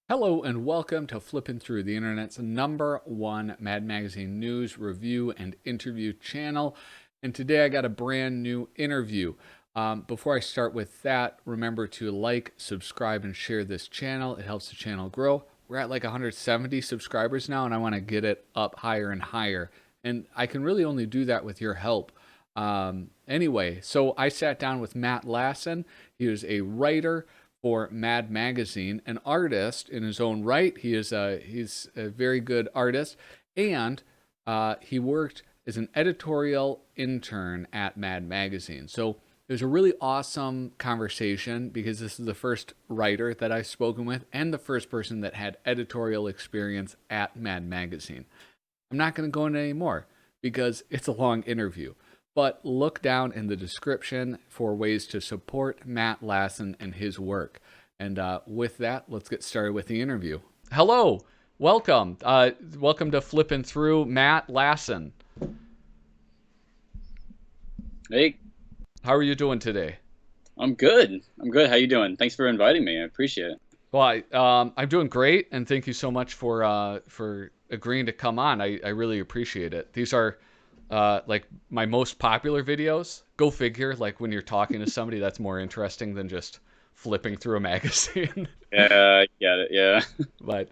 Hello and welcome to Flippin' Through, the internet's #1 Mad Magazine news, review, and interview channel. And today I got a brand new interview. Before I start with that, remember to like, subscribe, and share this channel. It helps the channel grow. We're at like 170 subscribers now, and I want to get it up higher and higher. And I can really only do that with your help. Anyway, so I sat down with Matt Lassen. He is a writer for Mad Magazine, an artist in his own right. He's a very good artist, and he worked as an editorial intern at Mad Magazine. So it was a really awesome conversation because this is the first writer that I've spoken with and the first person that had editorial experience at Mad Magazine. I'm not going to go into any more because it's a long interview. But look down in the description for ways to support Matt Lassen and his work. And with that, let's get started with the interview. Hello, welcome. Welcome to Flippin' Through, Matt Lassen. Hey. How are you doing today? I'm good. How you doing? Thanks for inviting me. I appreciate it. Well, I'm doing great, and thank you so much for agreeing to come on. I really appreciate it. These are like my most popular videos. Go figure, like when you're talking to somebody, that's more interesting than just flipping through a magazine. Yeah, I get it, yeah. But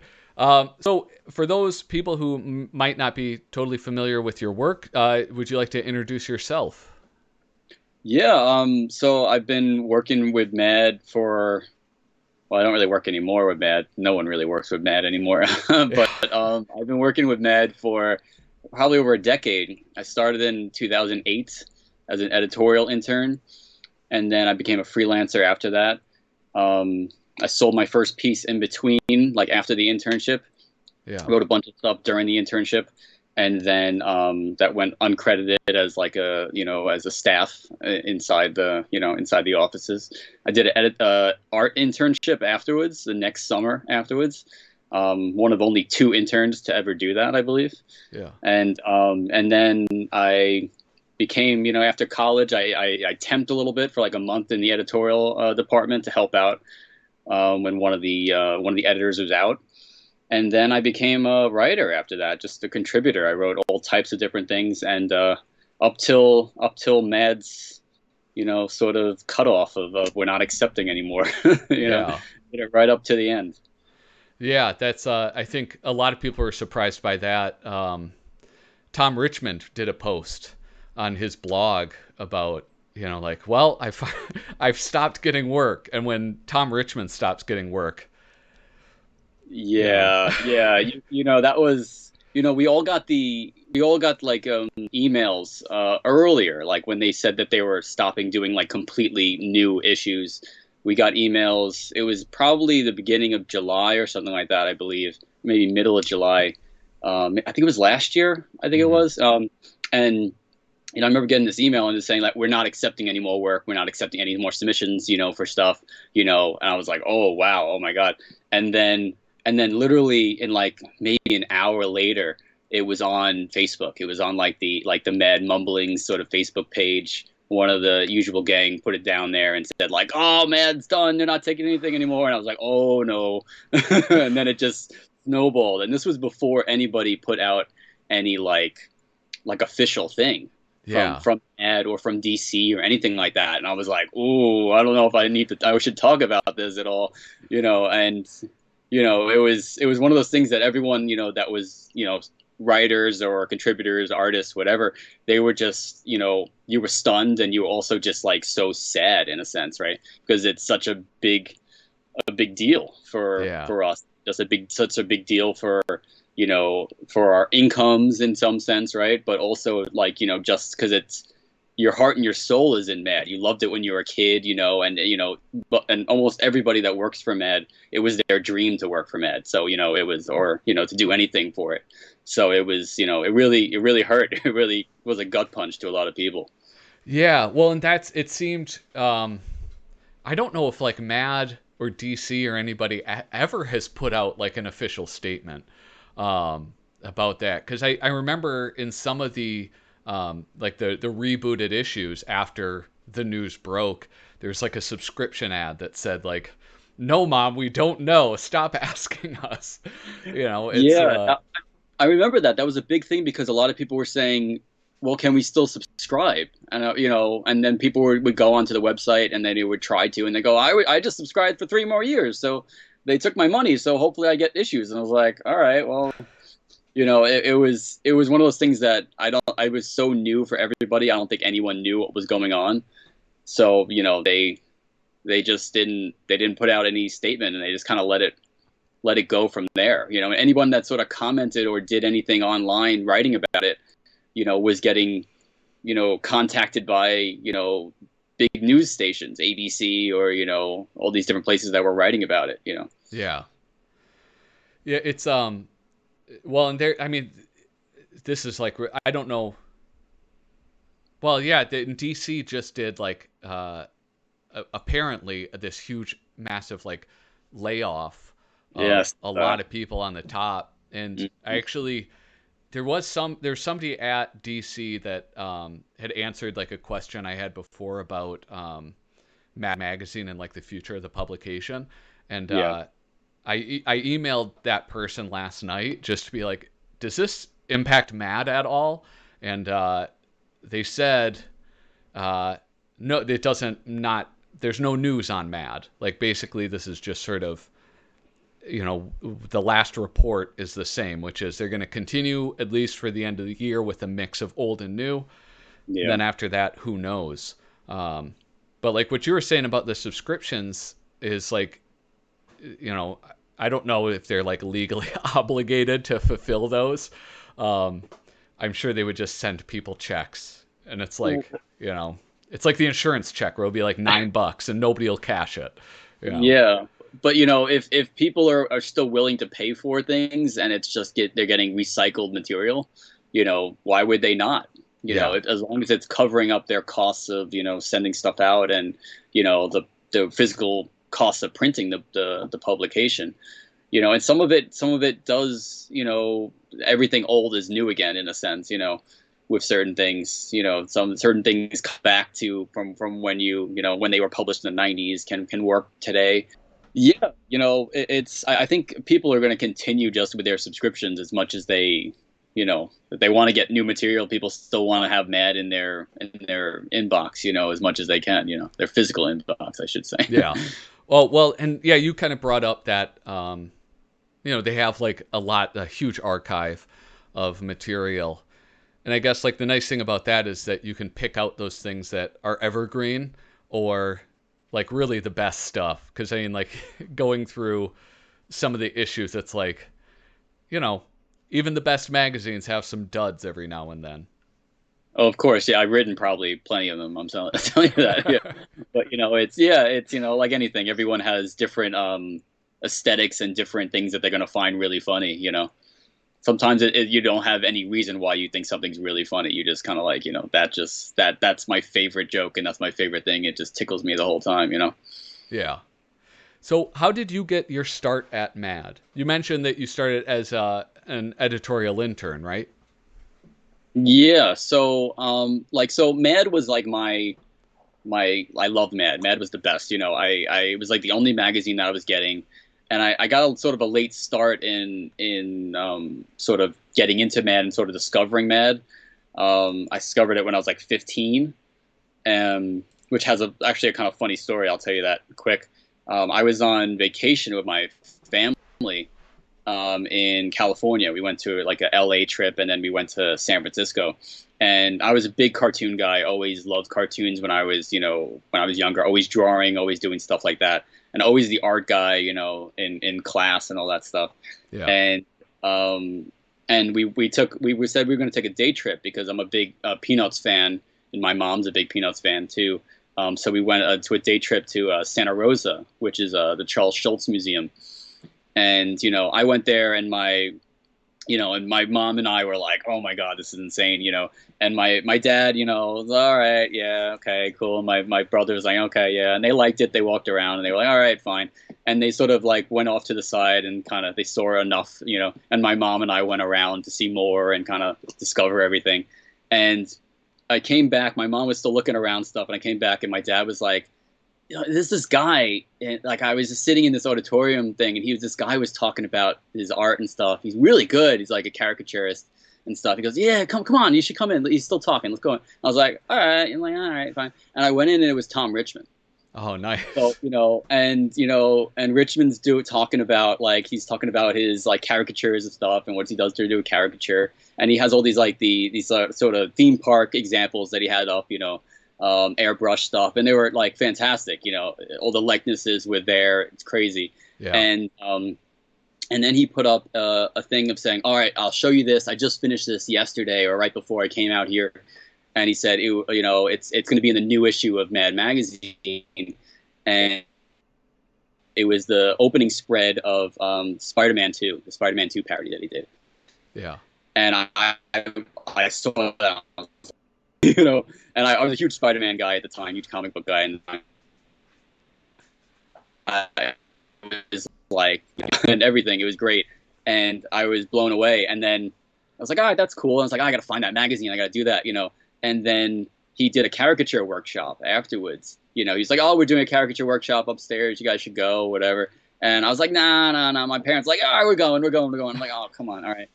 so for those people who might not be totally familiar with your work, would you like to introduce yourself? Yeah, so I've been working with Mad well, I don't really work anymore with Mad. No one really works with Mad anymore. But I've been working with Mad for probably over a decade. I started in 2008 as an editorial intern, and then I became a freelancer after that. I sold my first piece in between, like after the internship. Yeah. I wrote a bunch of stuff during the internship, and then that went uncredited as like as a staff inside the offices. I did an art internship afterwards, the next summer afterwards. One of only 2 interns to ever do that, I believe. Yeah. And then I became, after college, I temped a little bit for like a month in the editorial department to help out when one of the editors was out. And then I became a writer after that, just a contributor. I wrote all types of different things, and up till Mad's, sort of cutoff of we're not accepting anymore. Yeah. Right up to the end. Yeah, that's I think a lot of people are surprised by that. Tom Richmond did a post on his blog about, like, well, I've stopped getting work, and when Tom Richmond stops getting work, Yeah, yeah. That was, we all got like emails earlier, like when they said that they were stopping doing like completely new issues. We got emails. It was probably the beginning of July or something like that, I believe, maybe middle of July. I think it was last year. I think it was. And I remember getting this email and just saying like, we're not accepting any more work. We're not accepting any more submissions, for stuff, and I was like, oh, wow. Oh my God. And then literally in like maybe an hour later, it was on Facebook. It was on like the Mad Mumblings sort of Facebook page. One of the usual gang put it down there and said like, oh man, it's done. They're not taking anything anymore. And I was like, oh no. And then it just snowballed. And this was before anybody put out any like official thing from Ad or from DC or anything like that. And I was like, ooh, I don't know if I should talk about this at all, and it was one of those things that everyone, that was, writers or contributors, artists, whatever, they were just, you were stunned, and you were also just like so sad in a sense, right? Because it's such a big deal for us, such a big deal for, for our incomes in some sense, right? But also like, just because it's your heart and your soul is in Mad. You loved it when you were a kid, and almost everybody that works for Mad, it was their dream to work for Mad. So, it was, or, to do anything for it. So it was, it really hurt. It really was a gut punch to a lot of people. Yeah, well, and it seemed, I don't know if like Mad or DC or anybody ever has put out like an official statement about that. Because I remember in some of the like the rebooted issues after the news broke, there's like a subscription ad that said like, "No, mom, we don't know. Stop asking us." It's Yeah, I remember that. That was a big thing because a lot of people were saying, "Well, can we still subscribe?" And and then people would go onto the website and then they would try to, and they go, I just subscribed for 3 more years, so they took my money, so hopefully I get issues." And I was like, "All right, well, it was one of those things that I was so new for everybody. I don't think anyone knew what was going on, so they didn't put out any statement, and they just kind of let it go from there. Anyone that sort of commented or did anything online writing about it, was getting, contacted by, big news stations, ABC, or, all these different places that were writing about it. yeah, yeah. It's well, and there. I mean, this is like I don't know. Well, yeah, DC just did like apparently this huge, massive like layoff of Yes. a lot of people on the top, and I actually there's somebody at DC that had answered like a question I had before about Mad Magazine and like the future of the publication, and Yeah. I emailed that person last night just to be like, does this impact Mad at all? And they said no, it doesn't. Not there's no news on Mad. Like basically, this is just sort of the last report is the same, which is they're going to continue at least for the end of the year with a mix of old and new. And Yeah. then after that, who knows? But like what you were saying about the subscriptions is like, you know, I don't know if they're like legally obligated to fulfill those. Um, I'm sure they would just send people checks, and it's like, it's like the insurance check where it'll be like $9 and nobody will cash it. You know? Yeah. But if people are still willing to pay for things, and it's just they're getting recycled material, why would they not? Yeah. As long as it's covering up their costs of, sending stuff out, and, the physical costs of printing the publication. And some of it does, everything old is new again, in a sense, with certain things. Some certain things come back to from when when they were published in the 90s can work today. Yeah, it's I think people are going to continue just with their subscriptions as much as if they want to get new material. People still want to have Mad in their inbox, as much as they can, their physical inbox, I should say. Yeah. Well, and yeah, you kind of brought up that they have like a huge archive of material. And I guess like the nice thing about that is that you can pick out those things that are evergreen or like really the best stuff. Because I mean, like going through some of the issues, it's like, you know, even the best magazines have some duds every now and then. Oh, of course, yeah, I've written probably plenty of them. I'm telling you that. Yeah, but it's like anything. Everyone has different aesthetics and different things that they're gonna find really funny. Sometimes you don't have any reason why you think something's really funny. You just kind of like, that's my favorite joke, and that's my favorite thing. It just tickles me the whole time. Yeah. So how did you get your start at Mad? You mentioned that you started as an editorial intern, right? Yeah. So so Mad was like my I loved Mad. Mad was the best. I it was like the only magazine that I was getting, and I got sort of a late start in sort of getting into Mad and sort of discovering Mad. I discovered it when I was like 15, which has actually a kind of funny story. I'll tell you that quick. I was on vacation with my family in California. We went to like a LA trip, and then we went to San Francisco. And I was a big cartoon guy. Always loved cartoons when I was, when I was younger. Always drawing, always doing stuff like that, and always the art guy, in class and all that stuff. Yeah. And we said we were going to take a day trip because I'm a big Peanuts fan, and my mom's a big Peanuts fan too. So we went to a day trip to Santa Rosa, which is the Charles Schulz Museum. And I went there, and my mom and I were like, "Oh my God, this is insane," And my dad, was, "All right, yeah, okay, cool." My brother was like, "Okay, yeah," and they liked it. They walked around, and they were like, "All right, fine." And they sort of like went off to the side and kind of they saw enough, And my mom and I went around to see more and kind of discover everything. And I came back. My mom was still looking around stuff, and I came back, and my dad was like, you know, there's this guy, and like I was just sitting in this auditorium thing, and this guy was talking about his art and stuff. He's really good. He's like a caricaturist and stuff. He goes, yeah, come on, you should come in. He's still talking. Let's go in. I was like, all right. I'm like, all right, fine. And I went in, and it was Tom Richmond. Oh, nice. So, and Richmond's talking about like he's talking about his like caricatures and stuff and what he does to do a caricature, and he has all these like these sort of theme park examples that he had up, airbrush stuff, and they were like fantastic. All the likenesses were there. It's crazy. Yeah. And then he put up a thing of saying, all right, I'll show you this. I just finished this yesterday or right before I came out here. And he said, it's going to be in the new issue of Mad Magazine. And it was the opening spread of Spider-Man 2, the Spider-Man 2 parody that he did. Yeah. And I saw that, and I was a huge Spider-Man guy at the time, huge comic book guy. And I was like, and everything, it was great. And I was blown away. And then I was like, all right, that's cool. And I was like, I got to find that magazine. I got to do that, And then he did a caricature workshop afterwards. He's like, oh, we're doing a caricature workshop upstairs. You guys should go, whatever. And I was like, nah. My parents like, all right, we're going. I'm like, oh, come on. All right.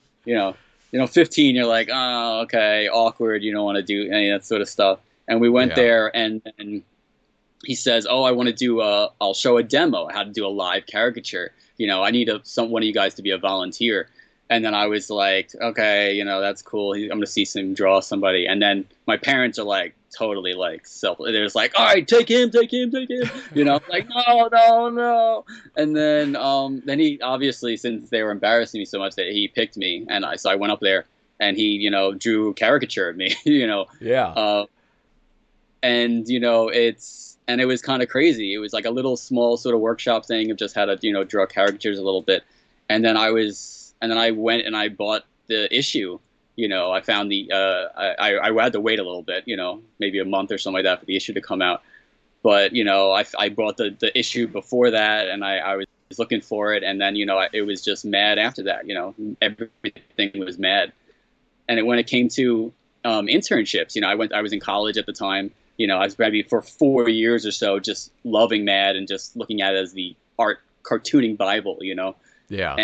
15, you're like, oh, okay, awkward. You don't want to do any of that sort of stuff. And we went there, and he says, oh, I want to do I'll show a demo, how to do a live caricature. I need one of you guys to be a volunteer. And then I was like, okay, that's cool. I'm going to see him draw somebody. And then my parents are like totally like they're just like, all right, take him. Like, no. And then he obviously, since they were embarrassing me so much, that he picked me. And so I went up there and he, drew a caricature of me, Yeah. And it was kind of crazy. It was like a little small sort of workshop thing of just how to, draw caricatures a little bit. And then I went and I bought the issue. I found I had to wait a little bit, maybe a month or something like that for the issue to come out. But, I bought the issue before that, and I was looking for it. And then, it was just mad after that, everything was mad. And when it came to internships, I was in college at the time. I was maybe for 4 years or so just loving Mad and just looking at it as the art cartooning Bible, Yeah.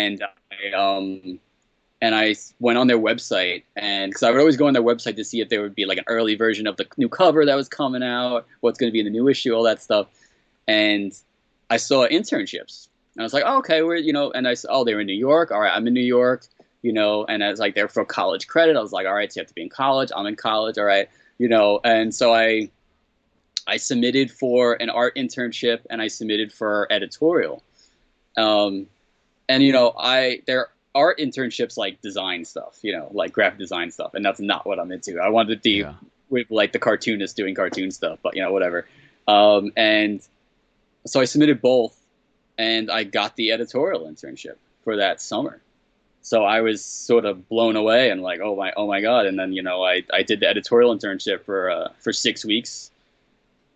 And I went on their website, and because I would always go on their website to see if there would be like an early version of the new cover that was coming out, what's going to be in the new issue, all that stuff. And I saw internships, and I was like, oh, okay, and I said, oh, they're in New York. All right, I'm in New York, and I was like, they're for college credit. I was like, all right, so you have to be in college. I'm in college. All right, and so I submitted for an art internship, and I submitted for editorial. And there are internships like design stuff, like graphic design stuff, and that's not what I'm into. I wanted to be with like the cartoonist doing cartoon stuff, but whatever. And so I submitted both, and I got the editorial internship for that summer. So I was sort of blown away and like, oh my God. And then I did the editorial internship for 6 weeks,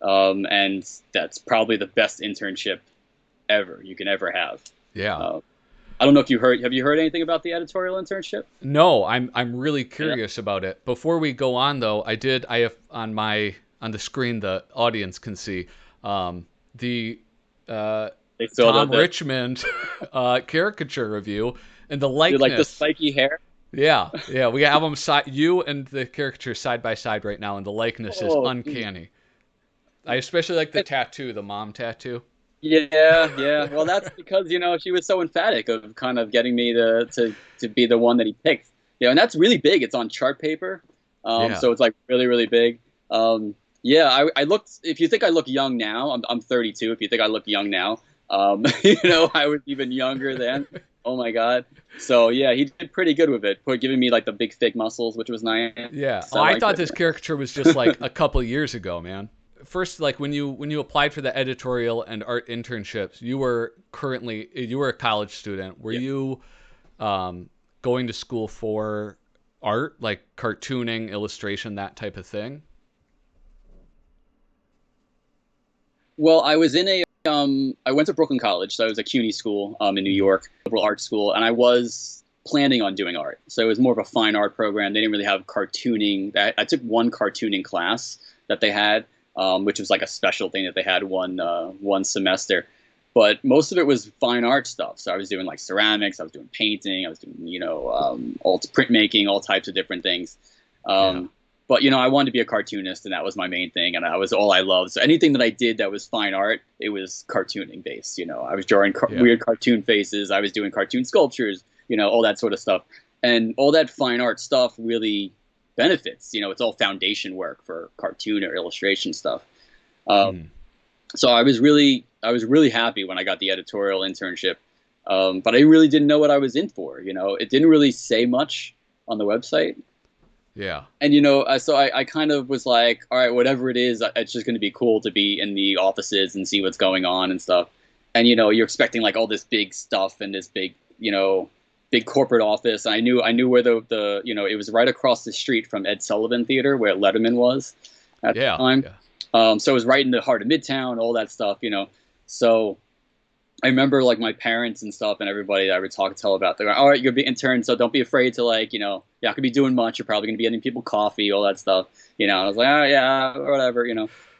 and that's probably the best internship you can ever have. Yeah. I don't know if have you heard anything about the editorial internship? No, I'm really curious about it. Before we go on though, I have on the screen, the audience can see the Tom Richmond caricature review and the likeness. Like the spiky hair. Yeah, we have them you and the caricature side by side right now, and the likeness is uncanny. I especially like the tattoo, the mom tattoo. Yeah. Well, that's because she was so emphatic of kind of getting me to be the one that he picked. And that's really big. It's on chart paper, so it's like really, really big. I looked. If you think I look young now, I'm 32. If you think I look young now, I was even younger then. Oh my God. So yeah, he did pretty good with it, giving me like the big thick muscles, which was nice. Yeah. So I thought this caricature was just like a couple of years ago, man. First, like when you applied for the editorial and art internships, you were a college student. Were you going to school for art, like cartooning, illustration, that type of thing? Well, I was in I went to Brooklyn College, so I was a CUNY school in New York, liberal arts school, and I was planning on doing art. So it was more of a fine art program. They didn't really have cartooning. I took one cartooning class that they had, which was like a special thing that they had one semester. But most of it was fine art stuff. So I was doing like ceramics, I was doing painting, I was doing, all printmaking, all types of different things. But, I wanted to be a cartoonist, and that was my main thing. And that was all I loved. So anything that I did that was fine art, it was cartooning based. I was drawing weird cartoon faces. I was doing cartoon sculptures, all that sort of stuff. And all that fine art stuff really benefits. It's all foundation work for cartoon or illustration stuff. So I was really happy when I got the editorial internship, but I really didn't know what I was in for. It didn't really say much on the website. Yeah. And so I kind of was like, all right, whatever it is, it's just going to be cool to be in the offices and see what's going on and stuff. And you're expecting like all this big stuff and this big big corporate office. I knew where the it was right across the street from Ed Sullivan Theater, where Letterman was at the time. Yeah. So it was right in the heart of Midtown, all that stuff, So I remember like my parents and stuff and everybody that I would tell about, they're like, all right, you're gonna be intern, so don't be afraid to like, you're not gonna be doing much. You're probably gonna be getting people coffee, all that stuff. And I was like, oh yeah, whatever,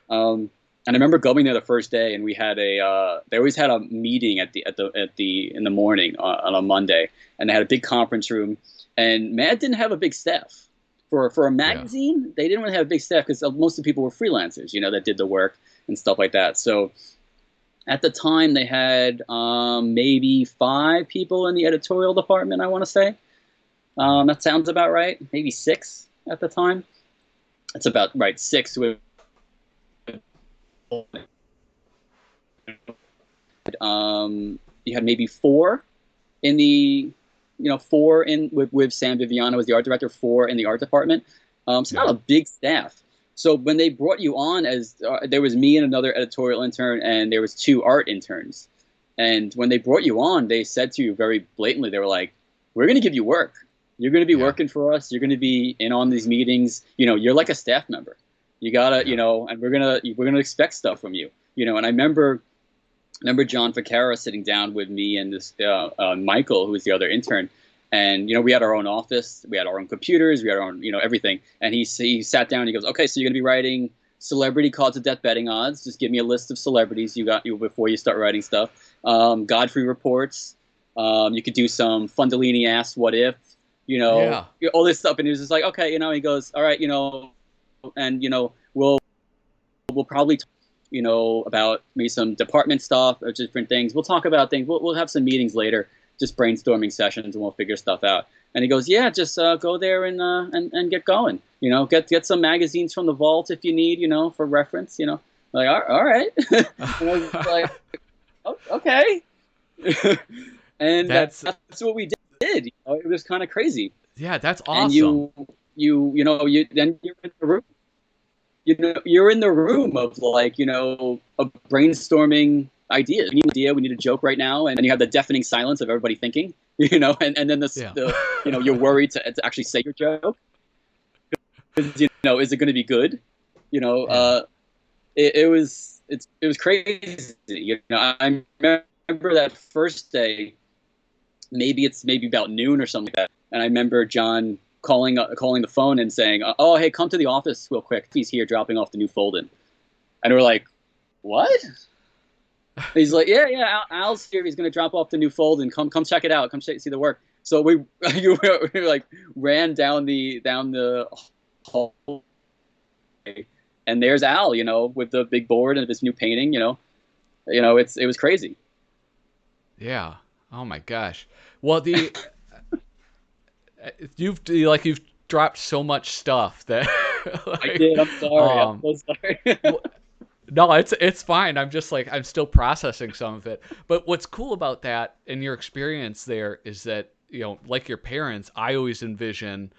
And I remember going there the first day, and we had they always had a meeting in the morning on a Monday, and they had a big conference room, and Mad didn't have a big staff. For a magazine, they didn't really have a big staff because most of the people were freelancers, that did the work and stuff like that. So at the time, they had maybe 5 people in the editorial department, I want to say. That sounds about right. Maybe 6 at the time. That's about right, 6 with you had maybe 4 in the 4 in with Sam Viviano as the art director, 4 in the art department. So not a big staff. So when they brought you on as there was me and another editorial intern, and there was 2 art interns. And when they brought you on, they said to you very blatantly, they were like, "We're going to give you work. You're going to be working for us. You're going to be in on these meetings. You're like a staff member. You gotta, and we're gonna expect stuff from you. And I remember John Ficara sitting down with me and this Michael, who was the other intern, and we had our own office, we had our own computers, we had our own everything. And he sat down and he goes, okay, so you're gonna be writing celebrity cause of death betting odds. Just give me a list of celebrities you before you start writing stuff. Godfrey reports. You could do some Fundolini asks what if, all this stuff. And he was just like, okay, he goes, all right, and we'll probably talk, about maybe some department stuff or different things. We'll talk about things. We'll have some meetings later, just brainstorming sessions, and we'll figure stuff out. And he goes, yeah, just go there and get going. Get some magazines from the vault if you need, for reference. Like all right. And I was like, oh, okay. And that's what we did. It was kind of crazy. Yeah, that's awesome. And then you're in the room. You're in the room of like, of brainstorming ideas. We need an idea. We need a joke right now, and you have the deafening silence of everybody thinking. And then you're worried to actually say your joke. Because, is it going to be good? It was crazy. I remember that first day. Maybe about noon or something like that. And I remember John calling the phone and saying, "Oh, hey, come to the office real quick. He's here dropping off the new fold-in." And we're like, "What?" And he's like, "Yeah, Al's here. He's gonna drop off the new fold-in. Come check it out. Come see the work." So we like ran down the hall, and there's Al, with the big board and this new painting. It was crazy. Yeah. Oh my gosh. Well, you've dropped so much stuff that I did. I'm sorry. I'm so sorry. No, it's fine. I'm just like, I'm still processing some of it. But what's cool about that and your experience there is that, like your parents, I always envision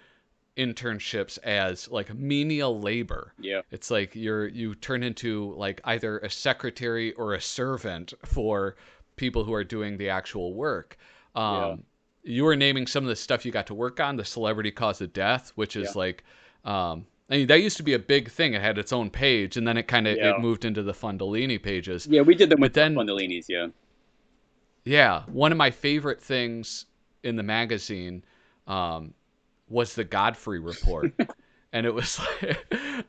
internships as like menial labor. Yeah. It's like you turn into like either a secretary or a servant for people who are doing the actual work. You were naming some of the stuff you got to work on, the celebrity cause of death, which is like, I mean, that used to be a big thing. It had its own page, and then it kind of it moved into the Fundolini pages. Yeah, we did them with the Fundolinis, Yeah, one of my favorite things in the magazine was the Godfrey Report. And it was like,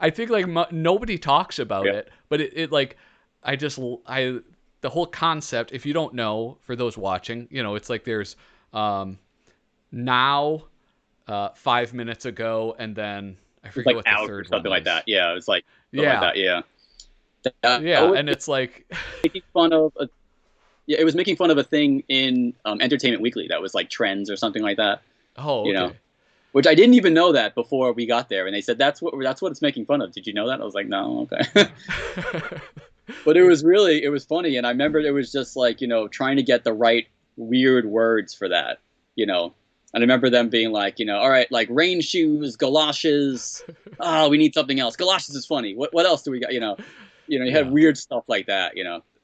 I think like nobody talks about Yeah. it, but it like, I the whole concept, if you don't know, for those watching, it's like there's now, 5 minutes ago, and then I It's forget like what the out or third one something like is. that. Yeah, it was like something like Yeah, that. Yeah. That yeah, was and it's like, making fun of a, yeah, it was making fun of a thing in Entertainment Weekly that was like trends or something like that. oh, You know, okay. which I didn't even know that before we got there, and they said that's what it's making fun of. Did you know that? I was like, no, okay. But it was funny, and I remember it was just like trying to get the right weird words for that, you know. And I remember them being like, all right, like rain shoes, galoshes. Oh, we need something else. Galoshes is funny. What else do we got? You had Yeah, weird stuff like that,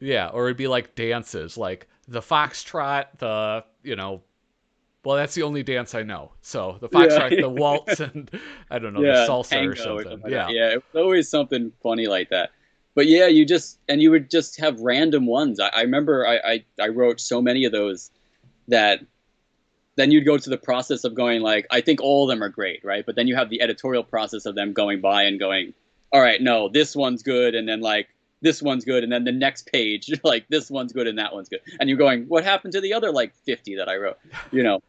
yeah, or it'd be like dances, like the foxtrot, well, that's the only dance I know. So the Yeah, foxtrot, the waltz, and I don't know, the yeah, salsa or tango or something. something like that. Yeah. Yeah, it was always something funny like that. But yeah, you would just have random ones. I remember I wrote so many of those that then you'd go to the process of going like, I think all of them are great, right? But then you have the editorial process of them going by and going, all right, no, this one's good, and then like this one's good, and then the next page, like this one's good and that one's good, and you're going, what happened to the other like 50 that I wrote, you know?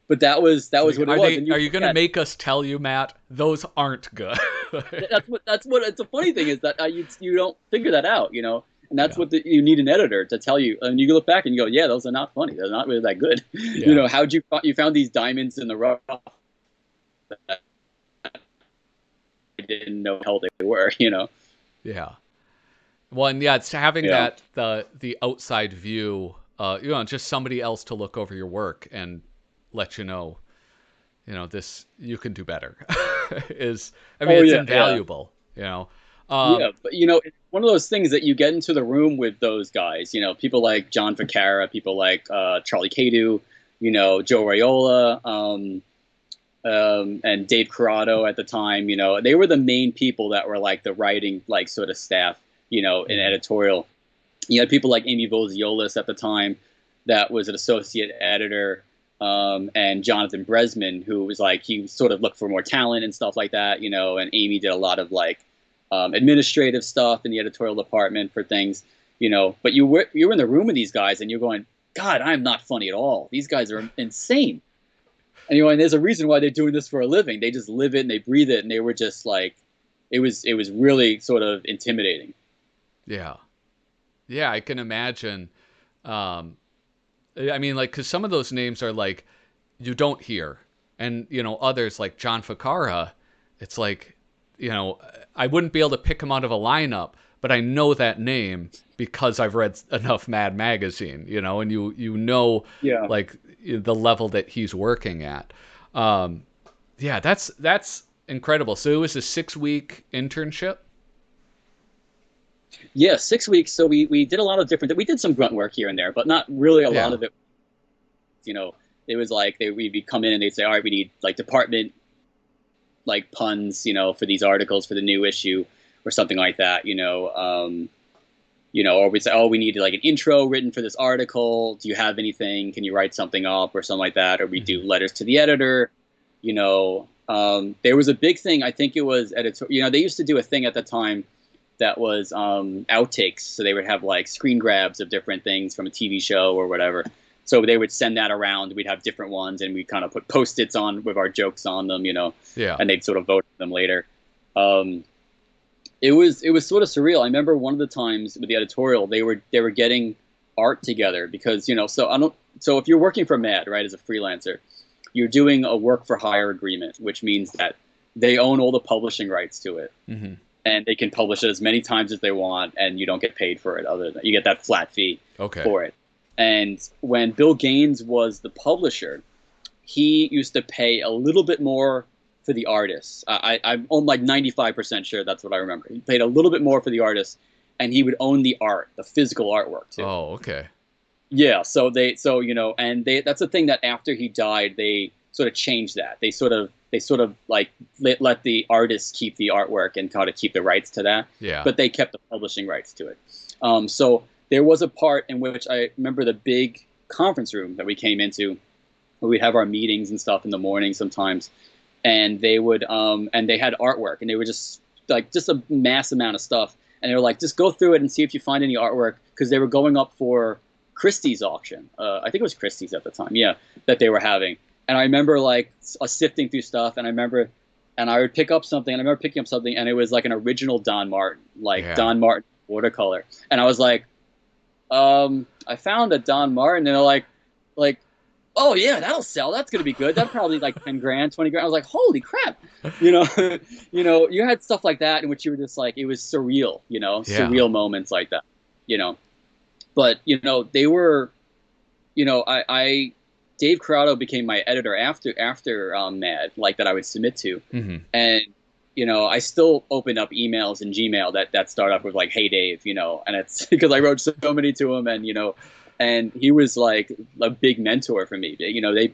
But that It's was like, what it was, and are you you gonna forget. make us tell you, Matt? Those aren't good. That's what it's a funny thing is that you don't figure that out, and that's Yeah. what you need an editor to tell you, and you look back and you go, yeah, those are not funny, they're not really that good. Yeah. How'd you found these diamonds in the rough that I didn't know how they were. Yeah. Well, and yeah, it's having Yeah. that the outside view, just somebody else to look over your work and let you know, this you can do better. Is I mean, Oh it's yeah, yeah, invaluable. yeah. But it's one of those things that you get into the room with those guys. People like John Vaccaro, people like Charlie Cadu, Joe Raiola, and Dave Corrado at the time. They were the main people that were like the writing like sort of staff. In Mhm. editorial. You had people like Amy Voziolis at the time, that was an associate editor, and Jonathan Bresman, who was like he sort of looked for more talent and stuff like that. And Amy did a lot of like administrative stuff in the editorial department for things. But you were in the room with these guys, and you're going, God, I'm not funny at all. These guys are insane. And there's a reason why they're doing this for a living. They just live it and they breathe it, and they were just like, it was really sort of intimidating. Yeah. Yeah, I can imagine. Um, I mean, like, because some of those names are like you don't hear, and others like John Ficarra. It's like, I wouldn't be able to pick him out of a lineup, but I know that name because I've read enough Mad Magazine. And Yeah. like the level that he's working at. Um, yeah, that's incredible. So it was a 6-week internship. Yeah, 6 weeks. So we did a lot of different. We did some grunt work here and there, but not really a lot Yeah. of it. You know, it was like we'd come in and they'd say, all right, we need like department like puns, for these articles for the new issue or something like that. Or we'd say, oh, we need like an intro written for this article. Do you have anything? Can you write something up or something like that? Or we do Hmm. letters to the editor. There was a big thing. I think it was editor. They used to do a thing at the time that was outtakes. So they would have like screen grabs of different things from a TV show or whatever. So they would send that around. We'd have different ones, and we'd kind of put post-its on with our jokes on them, Yeah. and they'd sort of vote them later. Um, it was sort of surreal. I remember one of the times with the editorial, they were getting art together because so if you're working for Mad, right, as a freelancer, you're doing a work for hire agreement, which means that they own all the publishing rights to it, Hmm. and they can publish it as many times as they want, and you don't get paid for it. Other than you get that flat fee Okay. for it. And when Bill Gaines was the publisher, he used to pay a little bit more for the artists. I'm like 95% sure that's what I remember. He paid a little bit more for the artists, and he would own the art, the physical artwork too. Oh, okay. Yeah, and that's the thing that after he died, they sort of changed that. They sort of like let the artists keep the artwork and kind of keep the rights to that, Yeah. but they kept the publishing rights to it. So there was a part in which I remember the big conference room that we came into, we'd have our meetings and stuff in the morning sometimes, and they would and they had artwork, and they were just like just a mass amount of stuff, and they were like, just go through it and see if you find any artwork, because they were going up for Christie's auction. I think it was Christie's at the time, yeah, that they were having. And I remember like sifting through stuff, and I remember, and I would pick up something, and I remember picking up something, and it was like an original Don Martin, like Yeah. Don Martin watercolor, and I was like, I found a Don Martin, and they're like, oh yeah, that'll sell. That's gonna be good. That's probably like 10 grand, 20 grand. I was like, holy crap, you know, you had stuff like that in which you were just like, it was surreal, Yeah. surreal moments like that, you know. But they were, I Dave Corrado became my editor after Mad, like that I would submit to, Mm-hmm. and I still open up emails in Gmail that start off with like, "Hey Dave," and it's because I wrote so many to him, and he was like a big mentor for me.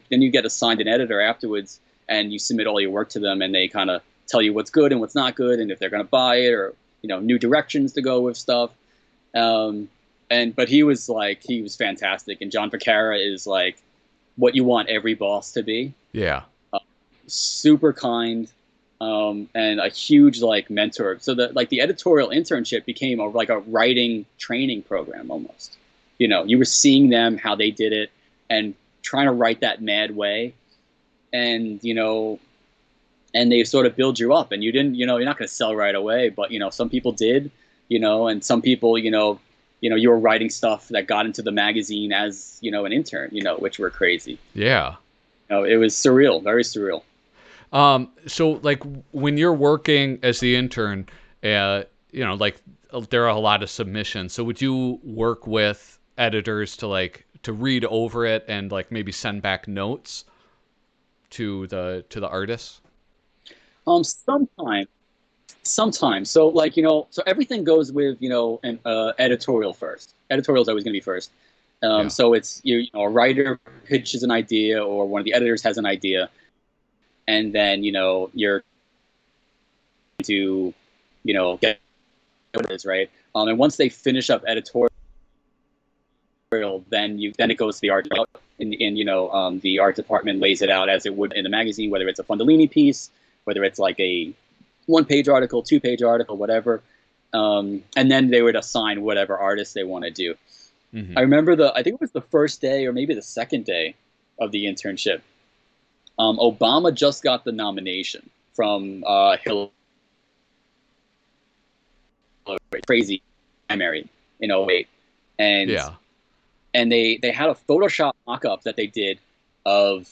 Then you get assigned an editor afterwards, and you submit all your work to them, and they kind of tell you what's good and what's not good, and if they're going to buy it, or new directions to go with stuff. But he was fantastic, and John Vacara is like what you want every boss to be. Yeah. Super kind, and a huge like mentor. So the editorial internship became like a writing training program almost. You were seeing them, how they did it, and trying to write that mad way, and and they sort of build you up, and you're not going to sell right away, but some people did, and some people, you were writing stuff that got into the magazine as an intern, which were crazy. Yeah. It was surreal, very surreal. So like when you're working as the intern, like there are a lot of submissions. So would you work with editors to read over it and like maybe send back notes to the artists? Sometimes. So like, so everything goes with, an editorial first. Editorial is always going to be first. Yeah. So it's, a writer pitches an idea, or one of the editors has an idea, and then, you're to, get what it is, right? And once they finish up editorial, then it goes to the art, and the art department lays it out as it would in the magazine, whether it's a Fondolini piece, whether it's like a 1-page article, 2-page article, whatever. And then they would assign whatever artist they want to do. Mm-hmm. I remember I think it was the first day or maybe the second day of the internship. Obama just got the nomination from Hillary, crazy primary in 2008. And Yeah. and they had a Photoshop mock-up that they did of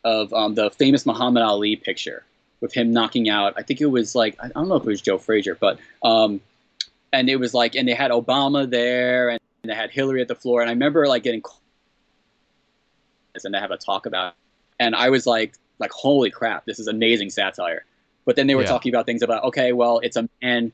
the famous Muhammad Ali picture with him knocking out, I think it was like, I don't know if it was Joe Frazier, but and it was like, and they had Obama there, and they had Hillary at the floor, and I remember like getting and to have a talk about it. And I was like holy crap, this is amazing satire. But then they were talking about things about, okay, well, it's a man,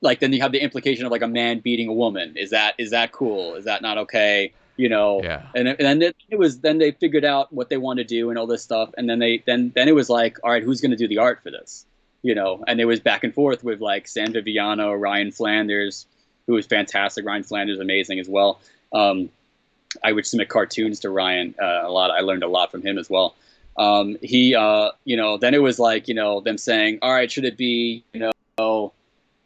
like then you have the implication of like a man beating a woman. Is that cool? Is that not okay? Yeah. And then then they figured out what they want to do and all this stuff, and then then it was like, all right, who's going to do the art for this? And it was back and forth with like San Viviano, Ryan Flanders, who was fantastic. Ryan Flanders, amazing as well. I would submit cartoons to Ryan a lot. I learned a lot from him as well. Then it was like, them saying, all right, should it be,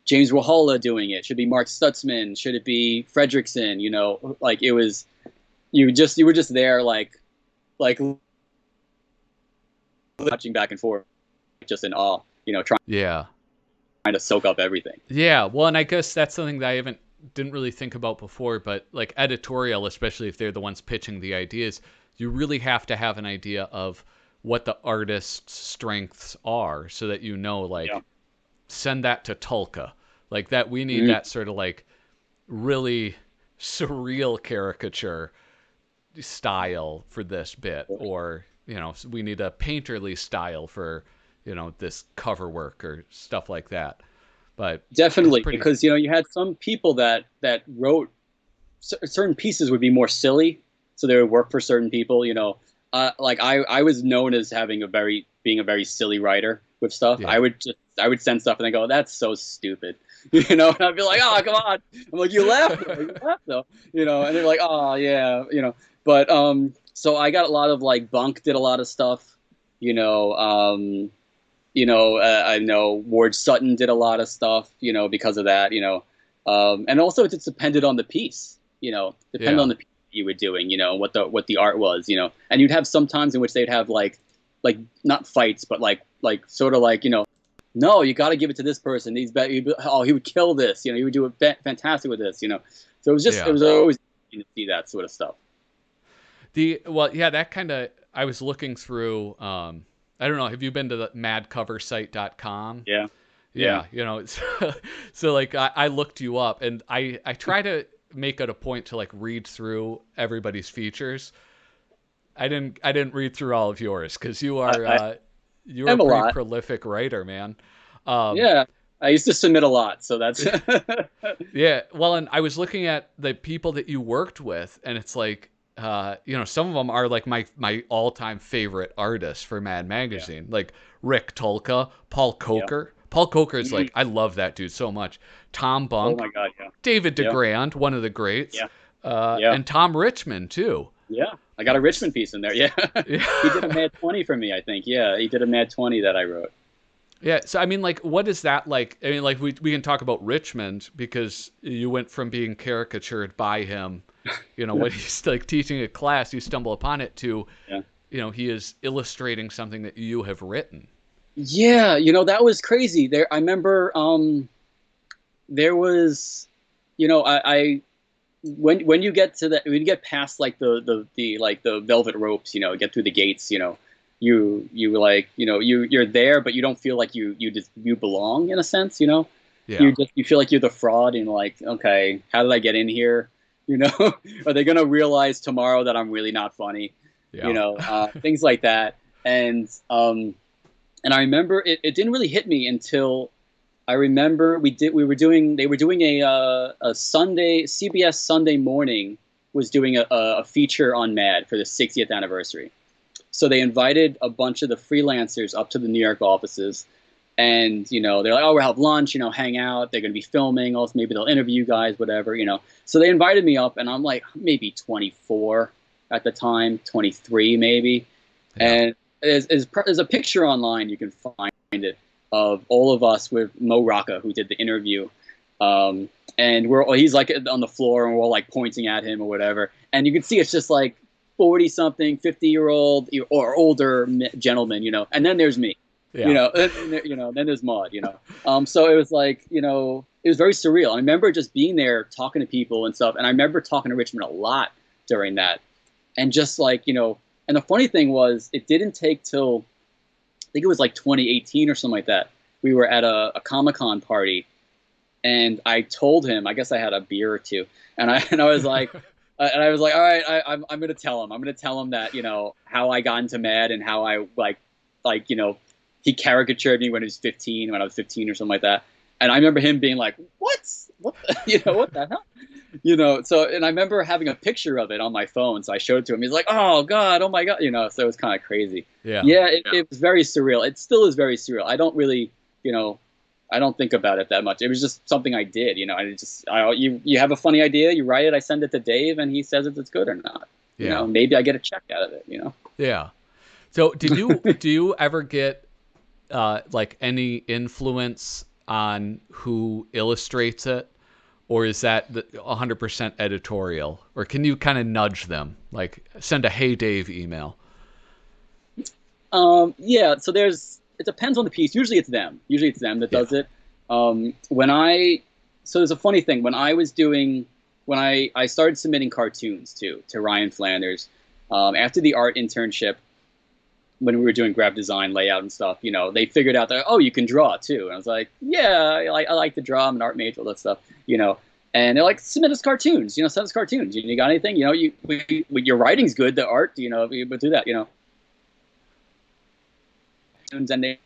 James Wahala doing it? Should it be Mark Stutzman? Should it be Fredrickson? Like it was, you were just there, like watching back and forth, just in awe, trying to soak up everything. Yeah. Well, and I guess that's something that I didn't really think about before, but like editorial, especially if they're the ones pitching the ideas, you really have to have an idea of what the artist's strengths are, so that send that to Tulka, like that. We need that sort of like really surreal caricature style for this bit, or we need a painterly style for this cover work or stuff like that. But definitely, because you had some people that wrote certain pieces would be more silly, so they would work for certain people. Like I was known as being a very silly writer with stuff. Yeah. I would send stuff and they go, that's so stupid, and I'd be like, oh, come on. I'm like, you laughed though, and they're like, oh yeah, but So I got a lot of like Bunk did a lot of stuff, you know. I know Ward Sutton did a lot of stuff, because of that, and also it just depended on the piece, depended on Yeah. the piece you were doing, what the art was, and you'd have some times in which they'd have like not fights, but like sort of like, no, you got to give it to this person. He would kill this, he would do it fantastic with this, So it Yeah. was always interesting to see that sort of stuff. Well, yeah, that kind of, I was looking through, I don't know, have you been to the madcoversite.com? Yeah, yeah, Yeah, it's, so like I looked you up and I try to make it a point to like read through everybody's features. I didn't read through all of yours because I you're a have a pretty lot. prolific writer, man. Um, Yeah, I used to submit a lot, so that's yeah, well, and I was looking at the people that you worked with, and it's like, some of them are like my all time favorite artists for Mad yeah, Magazine, like Rick Tolka, Paul yeah. Coker. Paul Coker is Mhm. like, I love that dude so much. Tom Oh Bunk, my God, yeah, David yeah, DeGrand, one of the greats, yeah, yeah, and Tom Richmond too. yeah. I got a Richmond piece in there. Yeah, he did a Yeah. Mad 20 for me, I think. Yeah, he did a Mad 20 that I wrote. Yeah, so I mean, like, what is that like? I mean, like, we can talk about Richmond because you went from being caricatured by him, when he's like teaching a class, you stumble upon it, to, Yeah, he is illustrating something that you have written. yeah. That was crazy. I remember. There was, I when you get to when you get past like the like the velvet ropes, get through the gates, you like, you're there, but you don't feel like you belong in a sense, Yeah, you feel like you're the fraud and like, okay, how did I get in here? You know, are they gonna realize tomorrow that I'm really not funny? yeah, Things like that. And I remember it didn't really hit me until I remember they were doing a Sunday, CBS Sunday Morning was doing a feature on Mad for the 60th anniversary. So they invited a bunch of the freelancers up to the New York offices, and they're like, oh, we'll have lunch, hang out. They're going to be filming. Also, maybe they'll interview you guys, whatever. So they invited me up, and I'm like maybe 24 at the time, 23 maybe, yeah. and there's a picture online, you can find it, of all of us with Mo Rocca, who did the interview. And he's like on the floor and we're all like pointing at him or whatever. And you can see it's just like 40 something, 50-year-old or older gentlemen, and then there's me, Yeah. then there's Maud, So it was like, it was very surreal. I remember just being there talking to people and stuff. And I remember talking to Richmond a lot during that. And just like, and the funny thing was, it didn't take till, I think it was like 2018 or something like that. We were at a Comic-Con party, and I told him, I guess I had a beer or two, and I was like, all right, I'm gonna tell him. I'm gonna tell him that, how I got into Mad and how I like he caricatured me when he was 15, when I was 15 or something like that. And I remember him being like, what the, what the hell? So, and I remember having a picture of it on my phone, so I showed it to him. He's like, oh God, oh my God, so it was kind of crazy. Yeah. Yeah, it was very surreal. It still is very surreal. I don't really, I don't think about it that much. It was just something I did, you have a funny idea, you write it, I send it to Dave, and he says if it's good or not. Yeah. Maybe I get a check out of it. Yeah. So do you ever get like any influence on who illustrates it? Or is that 100% editorial? Or can you kind of nudge them? Like send a "Hey Dave" email. Yeah, so it depends on the piece. Usually it's them. Usually it's them that Yeah. does it. When so there's a funny thing. When I started submitting cartoons to Ryan Flanders, after the art internship, when we were doing graphic design, layout and stuff, they figured out that, oh, you can draw too. And I was like, yeah, I like to draw. I'm an art major, all that stuff, And they're like, submit us cartoons, send us cartoons. You got anything? Your writing's good. The art, but do that, And they,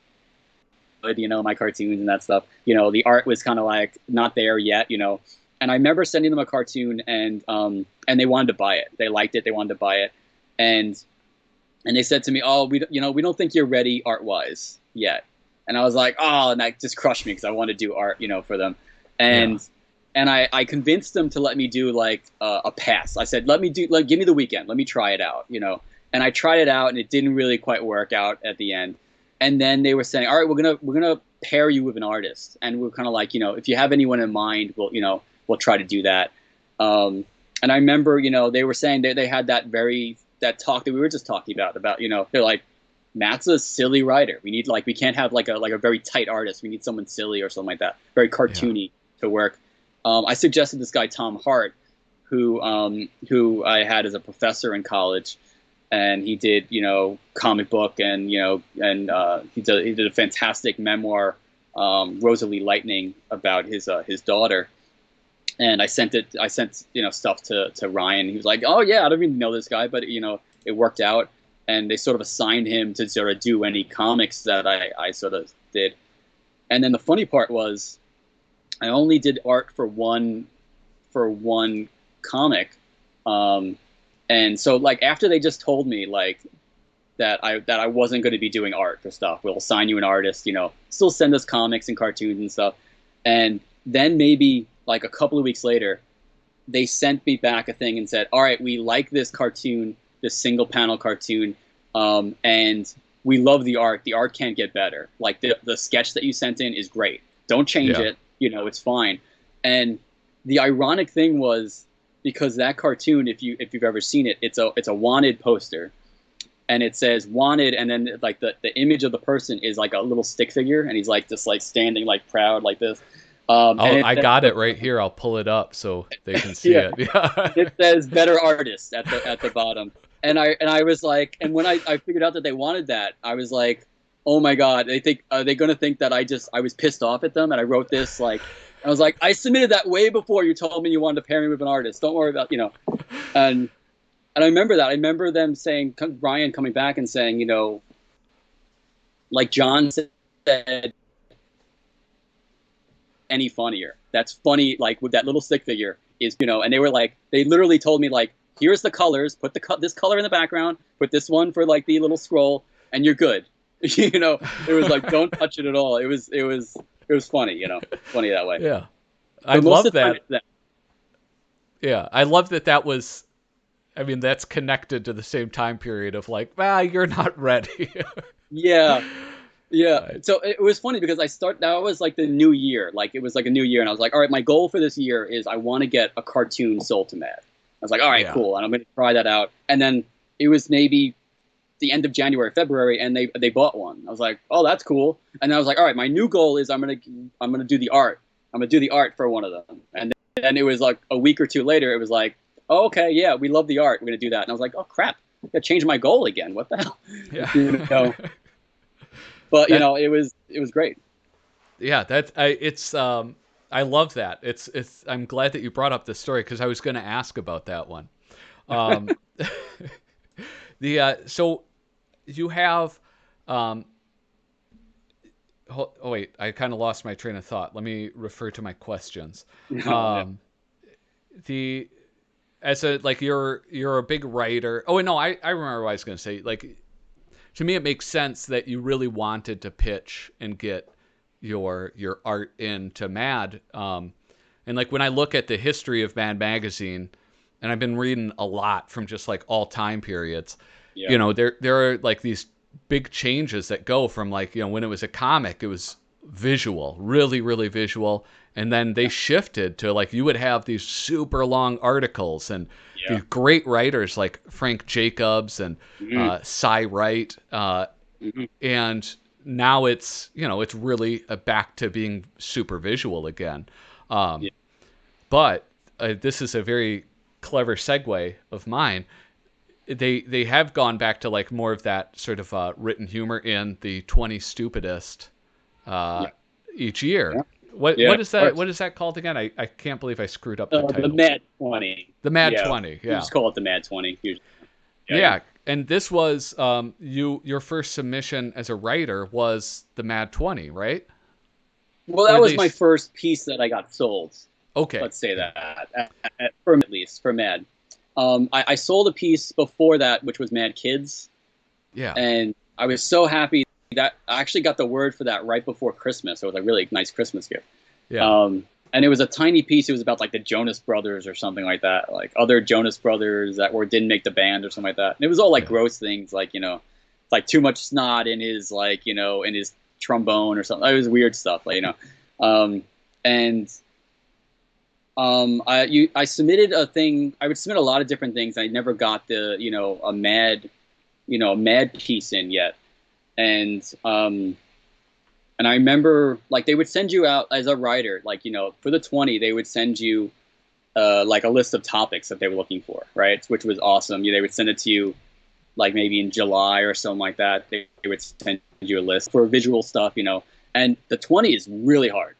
my cartoons and that stuff. The art was kind of like not there yet, And I remember sending them a cartoon, and they wanted to buy it. They liked it. They wanted to buy it, and they said to me, "Oh, we don't think you're ready art wise yet." And I was like, "Oh," and that just crushed me because I wanted to do art, for them, Yeah. and and I convinced them to let me do like a pass. I said, give me the weekend, let me try it out, And I tried it out, and it didn't really quite work out at the end. And then they were saying, all right, we're gonna pair you with an artist, and we're kind of like, if you have anyone in mind, we'll try to do that. And I remember, they were saying they had that talk that we were just talking about, they're like, Matt's a silly writer. We can't have like a very tight artist. We need someone silly or something like that, very cartoony to work. I suggested this guy Tom Hart, who I had as a professor in college, and he did comic book, and he did a fantastic memoir, Rosalie Lightning, about his daughter. And I sent stuff to Ryan. He was like, oh yeah, I don't even know this guy, but it worked out. And they sort of assigned him to sort of do any comics that I sort of did. And then the funny part was, I only did art for one comic. And so like after they just told me like that I wasn't going to be doing art for stuff, we'll assign you an artist, still send us comics and cartoons and stuff. And then maybe like a couple of weeks later, they sent me back a thing and said, all right, we like this cartoon, this single panel cartoon, and we love the art. The art can't get better. Like the sketch that you sent in is great. Don't change it. It's fine. And the ironic thing was, because that cartoon, if you've ever seen it, it's a wanted poster, and it says wanted, and then like the image of the person is like a little stick figure, and he's like just like standing like proud like this. I got it right here. I'll pull it up so they can see it. Yeah. It says "better artist" at the bottom, and I was like, and when I figured out that they wanted that, I was like, oh my god, are they going to think that I was pissed off at them, and I wrote this like, I was like, I submitted that way before you told me you wanted to pair me with an artist. Don't worry about and I remember that. I remember them saying, Ryan coming back and saying, like John said, any funnier. That's funny, like with that little stick figure is, and they were like, they literally told me like, here's the colors, put this color in the background, put this one for like the little scroll, and you're good. It was like, don't touch it at all. It was funny, funny that way. Yeah. I love that. Yeah. I love that was, I mean, that's connected to the same time period of like, you're not ready. Yeah. Yeah. Right. So it was funny because that was like the new year. Like it was like a new year. And I was like, all right, my goal for this year is I want to get a cartoon sold to Mad. I was like, all right, cool. And I'm going to try that out. And then it was maybe the end of January, February, and they bought one. I was like, oh, that's cool. And I was like, all right, my new goal is I'm going to do the art. I'm going to do the art for one of them. And then it was like a week or two later, it was like, oh, okay, yeah, we love the art. We're going to do that. And I was like, oh crap, I got to change my goal again. What the hell? Yeah. But it was great. Yeah, I love that. It's I'm glad that you brought up this story because I was going to ask about that one. So you have wait, I kind of lost my train of thought. Let me refer to my questions. You're a big writer. Oh no, I remember what I was going to say. Like, to me, it makes sense that you really wanted to pitch and get your art into Mad. And like when I look at the history of Mad Magazine, and I've been reading a lot from just like all time periods, there are like these big changes that go from like, when it was a comic, it was visual, really, really visual. And then they shifted to like, you would have these super long articles and these great writers like Frank Jacobs and Cy Wright. And now it's, it's really back to being super visual again. But this is a very clever segue of mine. They have gone back to like more of that sort of written humor in the 20 Stupidest each year. Yeah. What is that? What is that called again? I can't believe I screwed up the title. The Mad 20. The Mad 20. Yeah. You just call it the Mad 20. Yeah. And this was your first submission as a writer was the Mad 20, right? Well, that was my first piece that I got sold. Okay. Let's say that at least for Mad. I sold a piece before that, which was Mad Kids. Yeah. And I was so happy that I actually got the word for that right before Christmas. It was a really nice Christmas gift. Yeah. and it was a tiny piece. It was about like the Jonas Brothers or something like that, like other Jonas Brothers that didn't make the band or something like that. And it was all like gross things, like like too much snot in his like in his trombone or something. It was weird stuff, like and I submitted a thing. I would submit a lot of different things. I never got the a mad piece in yet, and I remember like they would send you out as a writer, like for the 20 they would send you like a list of topics that they were looking for, right? Which was awesome. They would send it to you like maybe in July or something like that. They would send you a list for visual stuff, and the 20 is really hard,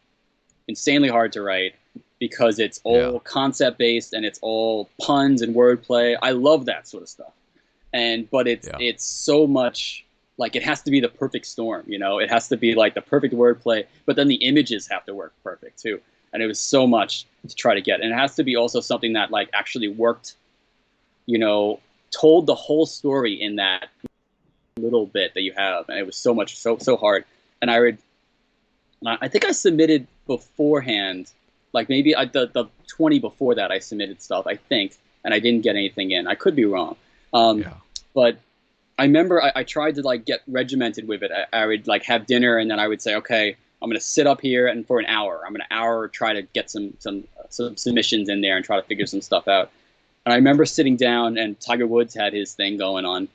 insanely hard to write because it's all concept based and it's all puns and wordplay. I love that sort of stuff. But it's so much like it has to be the perfect storm, it has to be like the perfect wordplay, but then the images have to work perfect too. And it was so much to try to get. And it has to be also something that like actually worked, told the whole story in that little bit that you have. And it was so hard. And I think I submitted beforehand, like maybe the 20 before that I submitted stuff, I think, and I didn't get anything in. I could be wrong. But I remember I tried to like get regimented with it. I would like have dinner and then I would say, okay, I'm going to sit up here and for an hour, I'm going to hour try to get some submissions in there and try to figure some stuff out. And I remember sitting down and Tiger Woods had his thing going on.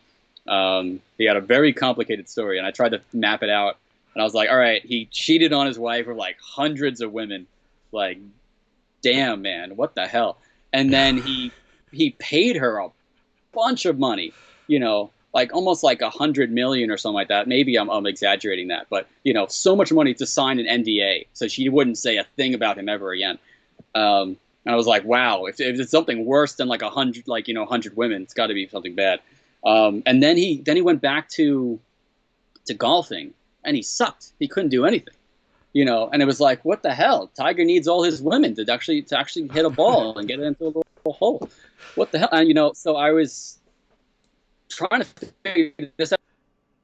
He had a very complicated story and I tried to map it out. And I was like, all right, he cheated on his wife with like hundreds of women. Like, damn, man, what the hell? And then he paid her a bunch of money, like almost like 100 million or something like that. Maybe I'm exaggerating that, but so much money to sign an NDA so she wouldn't say a thing about him ever again. And I was like, wow, if it's something worse than like 100, like 100 women, it's got to be something bad. And then he went back to golfing, and he sucked. He couldn't do anything, And it was like, what the hell? Tiger needs all his women to actually hit a ball and get it into a little hole. What the hell? And so I was trying to figure this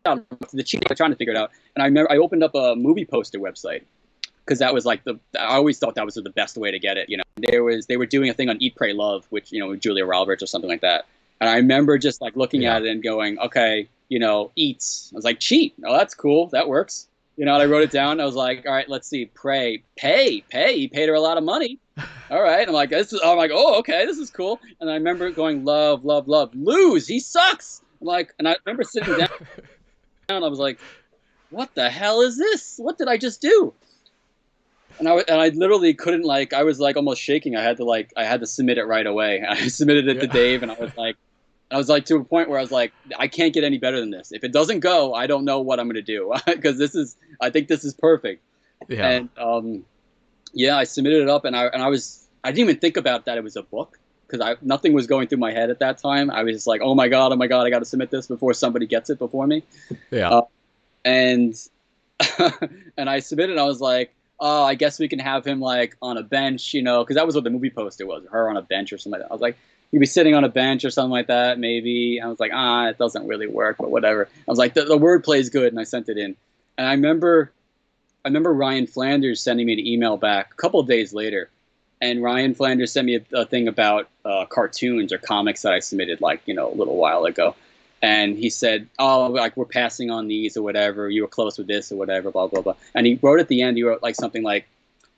out. The cheat, trying to figure it out. And I remember I opened up a movie poster website because that was like I always thought that was the best way to get it. They were doing a thing on Eat, Pray, Love, which with Julia Roberts or something like that. And I remember just like looking at it and going, okay, eats. I was like, cheat. Oh, that's cool. That works. And I wrote it down. I was like, all right, let's see. Pray. He paid her a lot of money. All right. I'm like, oh, okay, this is cool. And I remember going, love, love, love. Lose. He sucks. I'm like, and I remember sitting down. And I was like, what the hell is this? What did I just do? And I literally couldn't, like, I was like almost shaking. I had to submit it right away. I submitted it to Dave, and I was like to a point where I was like, I can't get any better than this. If it doesn't go, I don't know what I'm going to do because I think this is perfect. Yeah. And I submitted it up, and I didn't even think about that it was a book because nothing was going through my head at that time. I was just like, oh my god, I got to submit this before somebody gets it before me. Yeah. And I submitted, and I was like, oh, I guess we can have him like on a bench, because that was what the movie poster was, her on a bench or something like that. I was like, he'd be sitting on a bench or something like that, maybe. I was like, it doesn't really work, but whatever. I was like, the wordplay is good, and I sent it in. And I remember Ryan Flanders sending me an email back a couple of days later, and Ryan Flanders sent me a thing about cartoons or comics that I submitted like a little while ago. And he said, oh, like, we're passing on these or whatever. You were close with this or whatever, blah, blah, blah. And he wrote at the end, he wrote like something like,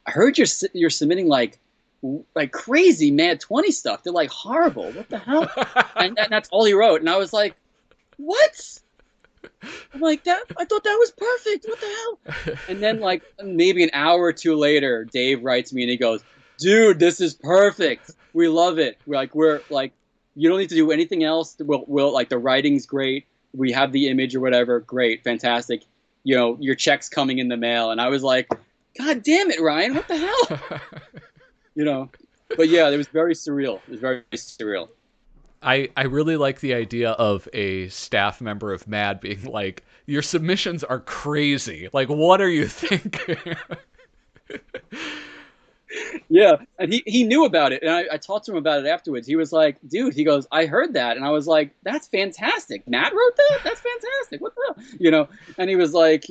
I heard you're submitting like crazy Mad 20 stuff. They're like horrible. What the hell? and that's all he wrote. And I was like, what? I'm like, I thought that was perfect. What the hell? And then like maybe an hour or two later, Dave writes me and he goes, dude, this is perfect. We love it. We're like, you don't need to do anything else. We'll like the writing's great. We have the image or whatever. Great. Fantastic. Your check's coming in the mail. And I was like, God damn it, Ryan. What the hell? But yeah, it was very surreal. It was very surreal. I really like the idea of a staff member of MAD being like, your submissions are crazy. Like, what are you thinking? Yeah, and he knew about it, and I talked to him about it afterwards. He was like, dude, he goes, I heard that, and I was like, that's fantastic. Matt wrote that? That's fantastic. What the hell? And he was like,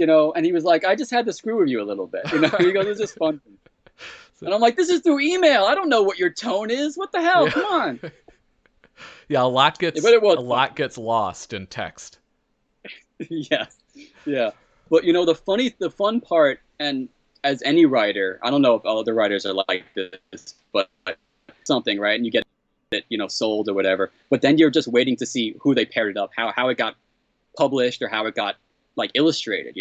I just had to screw with you a little bit. He goes, it's just fun. And I'm like, this is through email. I don't know what your tone is. What the hell? Yeah. Come on. Yeah, But it was a lot gets lost in text. yeah, yeah. But the fun part, and as any writer, I don't know if other writers are like this, but something, right? And you get it, sold or whatever. But then you're just waiting to see who they paired it up, how it got published or how it got like illustrated,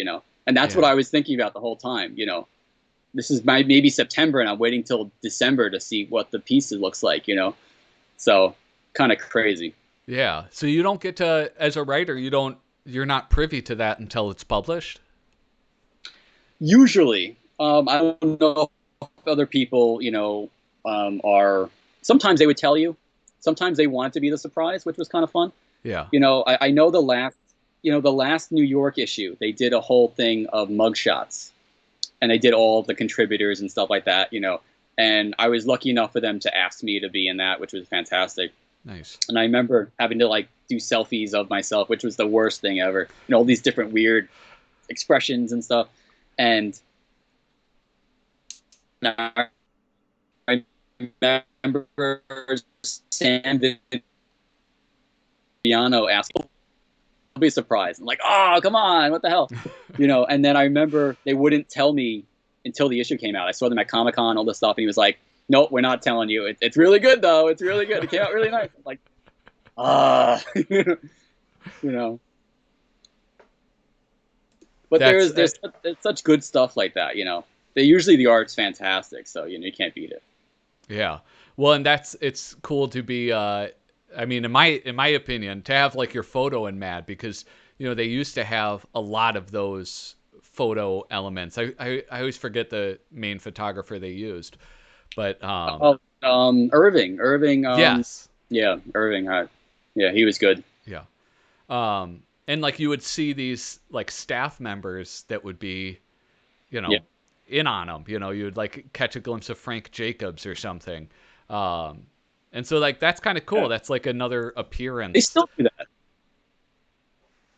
And that's what I was thinking about the whole time, This is maybe September, and I'm waiting till December to see what the piece looks like, So kind of crazy. Yeah. So you don't get to, as a writer, you're not privy to that until it's published? Usually. I don't know if other people, are, sometimes they would tell you, sometimes they want it to be the surprise, which was kind of fun. Yeah. I know the last New York issue, they did a whole thing of mugshots, and they did all the contributors and stuff like that, and I was lucky enough for them to ask me to be in that, which was fantastic. Nice. And I remember having to like do selfies of myself, which was the worst thing ever. All these different weird expressions and stuff. And I remember Sam Viano asked, "I'll be surprised." I'm like, "Oh, come on, what the hell?" And then I remember they wouldn't tell me until the issue came out. I saw them at Comic-Con, all this stuff, and he was like, "Nope, we're not telling you. It's really good though. It's really good. It came out really nice." I'm like, But there's such good stuff like that, Usually the art's fantastic, so you can't beat it. Yeah. Well, and it's cool to be I mean, in my opinion, to have like your photo in Mad, because they used to have a lot of those photo elements. I always forget the main photographer they used. But Irving. Yes. Yeah, Irving. Yeah, he was good. Yeah. And like you would see these like staff members that would be, in on them. You would like catch a glimpse of Frank Jacobs or something. And so like that's kind of cool. Yeah. That's like another appearance. They still do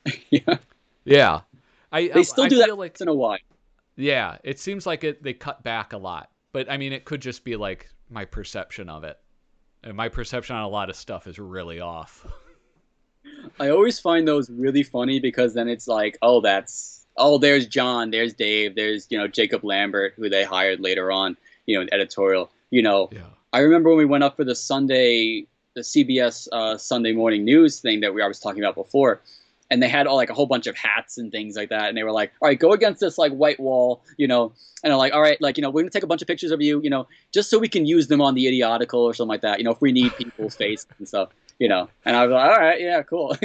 that. Yeah. Yeah. They still do that once in a while. Yeah, it seems like they cut back a lot. But I mean, it could just be like my perception of it. And my perception on a lot of stuff is really off. I always find those really funny because then it's like, there's John, there's Dave, there's, Jacob Lambert, who they hired later on, in editorial, Yeah. I remember when we went up for the CBS Sunday morning news thing that I was talking about before, and they had a whole bunch of hats and things like that, and they were like, all right, go against this like white wall, and they're like, all right, we're gonna take a bunch of pictures of you, just so we can use them on the Idiotical or something like that, if we need people's faces and stuff, and I was like, all right, yeah, cool.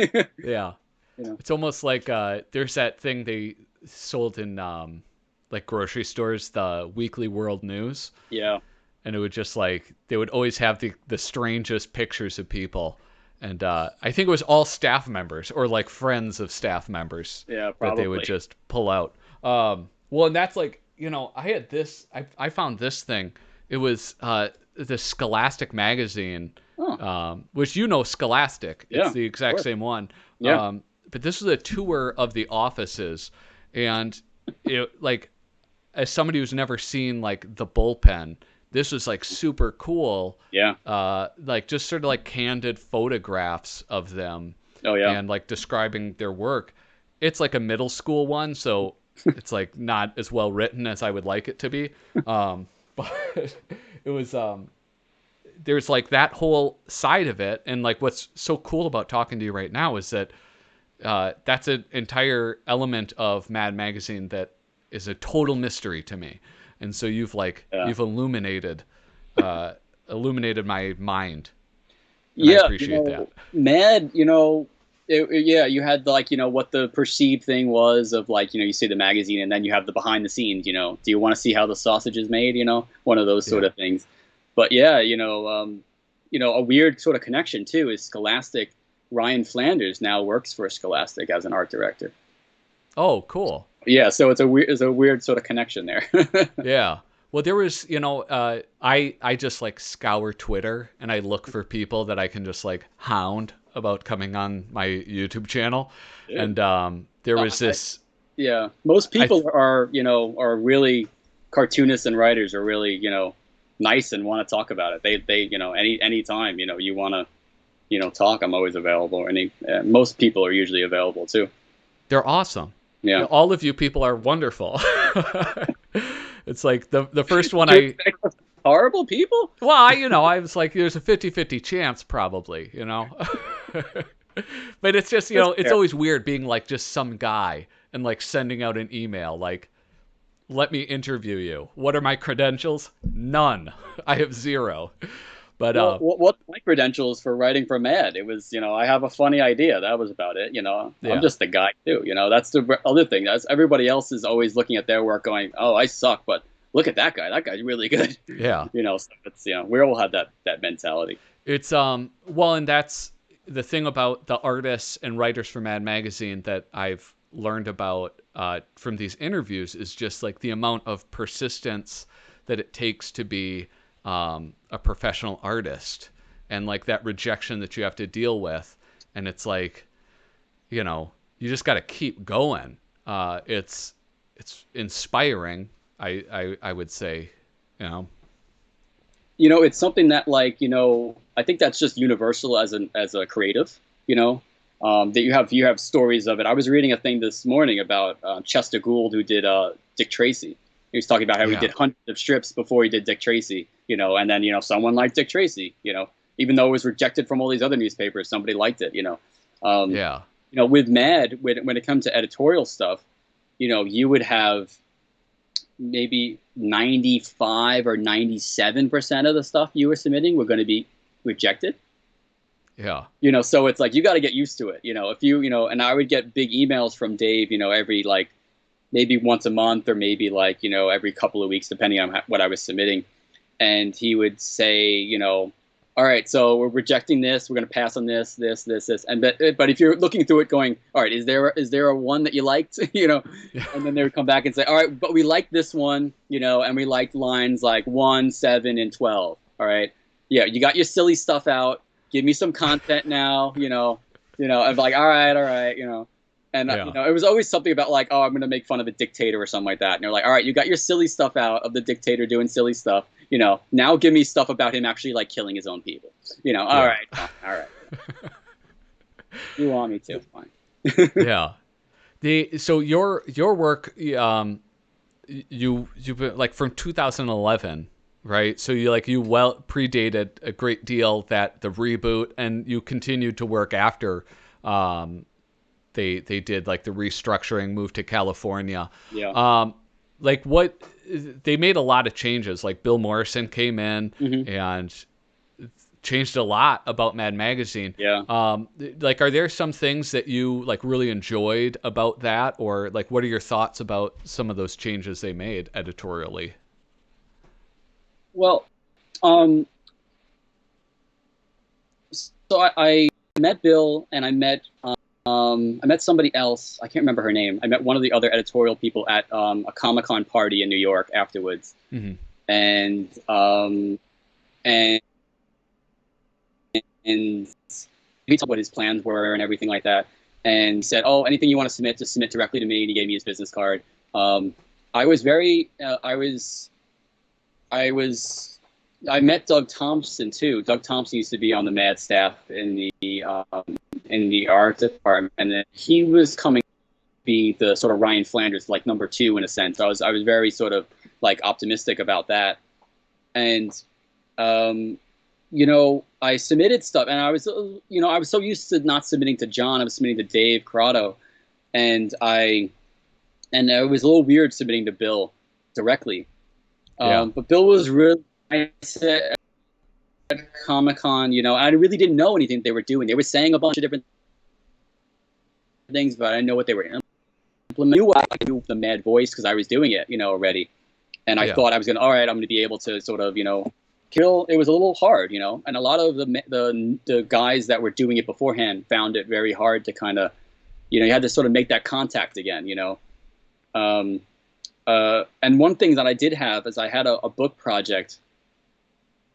Yeah. It's almost like there's that thing they sold in like grocery stores, the Weekly World News. Yeah. And it would just like, they would always have the strangest pictures of people. And I think it was all staff members or like friends of staff members. Yeah, probably. That they would just pull out. Well, and that's like, I had this, I found this thing. It was the Scholastic Magazine, which Scholastic. Yeah, it's the exact same one. Yeah. But this was a tour of the offices. And like, as somebody who's never seen like the bullpen, this was like super cool. Yeah. Like just sort of like candid photographs of them. Oh yeah. And like describing their work. It's like a middle school one, so it's like not as well written as I would like it to be. But it was there's like that whole side of it, and like what's so cool about talking to you right now is that that's an entire element of Mad Magazine that is a total mystery to me. And so you've illuminated my mind. And I appreciate that. Mad, you had what the perceived thing was of you see the magazine, and then you have the behind the scenes, do you want to see how the sausage is made, one of those sort of things. But yeah, a weird sort of connection too is Scholastic. Ryan Flanders now works for Scholastic as an art director. Oh, cool. Yeah, so it's a weird sort of connection there. Yeah. Well, there was, I just like scour Twitter and I look for people that I can just like hound about coming on my YouTube channel. Yeah. And there was this. Most people are really cartoonists and writers are really, nice and want to talk about it. They any time you want to talk, I'm always available. Most people are usually available too. They're awesome. Yeah. All of you people are wonderful. It's like the first one I horrible people. Well, I was like, there's a 50-50 chance probably, But it's just, it's always weird being like just some guy and like sending out an email like, let me interview you. What are my credentials? None. I have zero. But what's my credentials for writing for Mad? It was, I have a funny idea. That was about it. Yeah. I'm just a guy too. That's the other thing. That's everybody else is always looking at their work, going, "Oh, I suck," but look at that guy. That guy's really good. Yeah. So it's we all have that mentality. It's well, and that's the thing about the artists and writers for Mad Magazine that I've learned about from these interviews is just like the amount of persistence that it takes to be a professional artist, and like that rejection that you have to deal with. And it's like, you just got to keep going. It's inspiring. I would say, It's something that I think that's just universal as a creative, that you have stories of it. I was reading a thing this morning about Chester Gould, who did Dick Tracy. He was talking about how he did hundreds of strips before he did Dick Tracy, and then, someone liked Dick Tracy, even though it was rejected from all these other newspapers, somebody liked it, with Mad, when it comes to editorial stuff, you would have maybe 95 or 97% of the stuff you were submitting were going to be rejected. Yeah. So it's like, you got to get used to it. If and I would get big emails from Dave, every maybe once a month, or maybe every couple of weeks, depending on what I was submitting. And he would say, all right, so we're rejecting this. We're going to pass on this. And but if you're looking through it going, all right, is there a one that you liked? And then they would come back and say, all right, but we liked this one, and we liked lines like 1, 7, and 12. All right. Yeah. You got your silly stuff out. Give me some content now, I'm like, all right. And, it was always something about like, oh, I'm going to make fun of a dictator or something like that. And they're like, all right, you got your silly stuff out of the dictator doing silly stuff. Now give me stuff about him actually like killing his own people. All right. You want me to? Fine. Yeah. So your work, you've been like from 2011, right? So you well predated a great deal that the reboot, and you continued to work after they did like the restructuring, move to California. Yeah. Like what they made a lot of changes. Like Bill Morrison came in and changed a lot about Mad Magazine. Yeah. Like, are there some things that you like really enjoyed about that, or like what are your thoughts about some of those changes they made editorially? Well, so I met Bill, and I met somebody else. I can't remember her name. I met one of the other editorial people at a Comic-Con party in New York afterwards. And he told what his plans were and everything like that. And he said, "Oh, anything you want to submit, just submit directly to me." And he gave me his business card. I met Doug Thompson too. Doug Thompson used to be on the Mad staff in the art department, and then he was coming to be the sort of Ryan Flanders, like number 2 in a sense. I was very sort of like optimistic about that, and I submitted stuff, and I was so used to not submitting to John. I was submitting to Dave Corrado, and it was a little weird submitting to Bill directly. But Bill was really nice at Comic-Con, I really didn't know anything they were doing. They were saying a bunch of different things, but I didn't know what they were implementing. I knew the Mad voice because I was doing it, already. And I thought I was all right, I'm going to be able to sort of, kill. It was a little hard, and a lot of the guys that were doing it beforehand found it very hard to kind of, you had to sort of make that contact again, and one thing that I did have is I had a book project.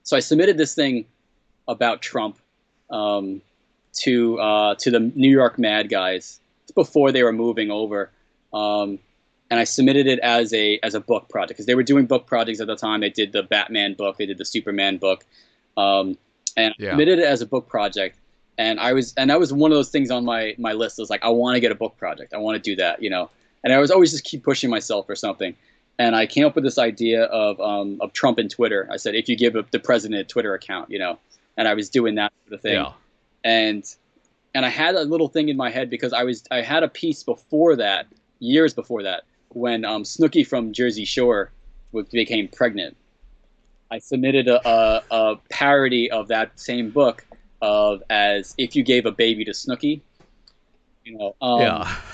So I submitted this thing about Trump to the New York Mad guys before they were moving over, and I submitted it as a book project because they were doing book projects at the time. They did the Batman book, they did the Superman book, and I submitted it as a book project. And that was one of those things on my list. I was like, I want to get a book project. I want to do that, you know. And I was always just keep pushing myself for something. And I came up with this idea of Trump and Twitter. I said, if you give the president a Twitter account, you know. And I was doing that sort of thing. Yeah. And I had a little thing in my head because I had a piece before that, years before that, when Snooki from Jersey Shore became pregnant. I submitted a parody of that same book as if you gave a baby to Snooki, you know.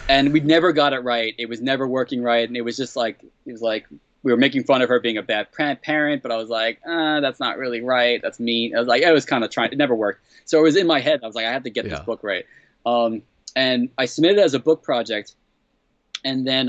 And we never got it right. It was never working right, and it was like we were making fun of her being a bad parent, but I was like, that's not really right. That's mean. I was kind of trying. It never worked. So it was in my head. I was like, I have to get this book right. And I submitted it as a book project, and then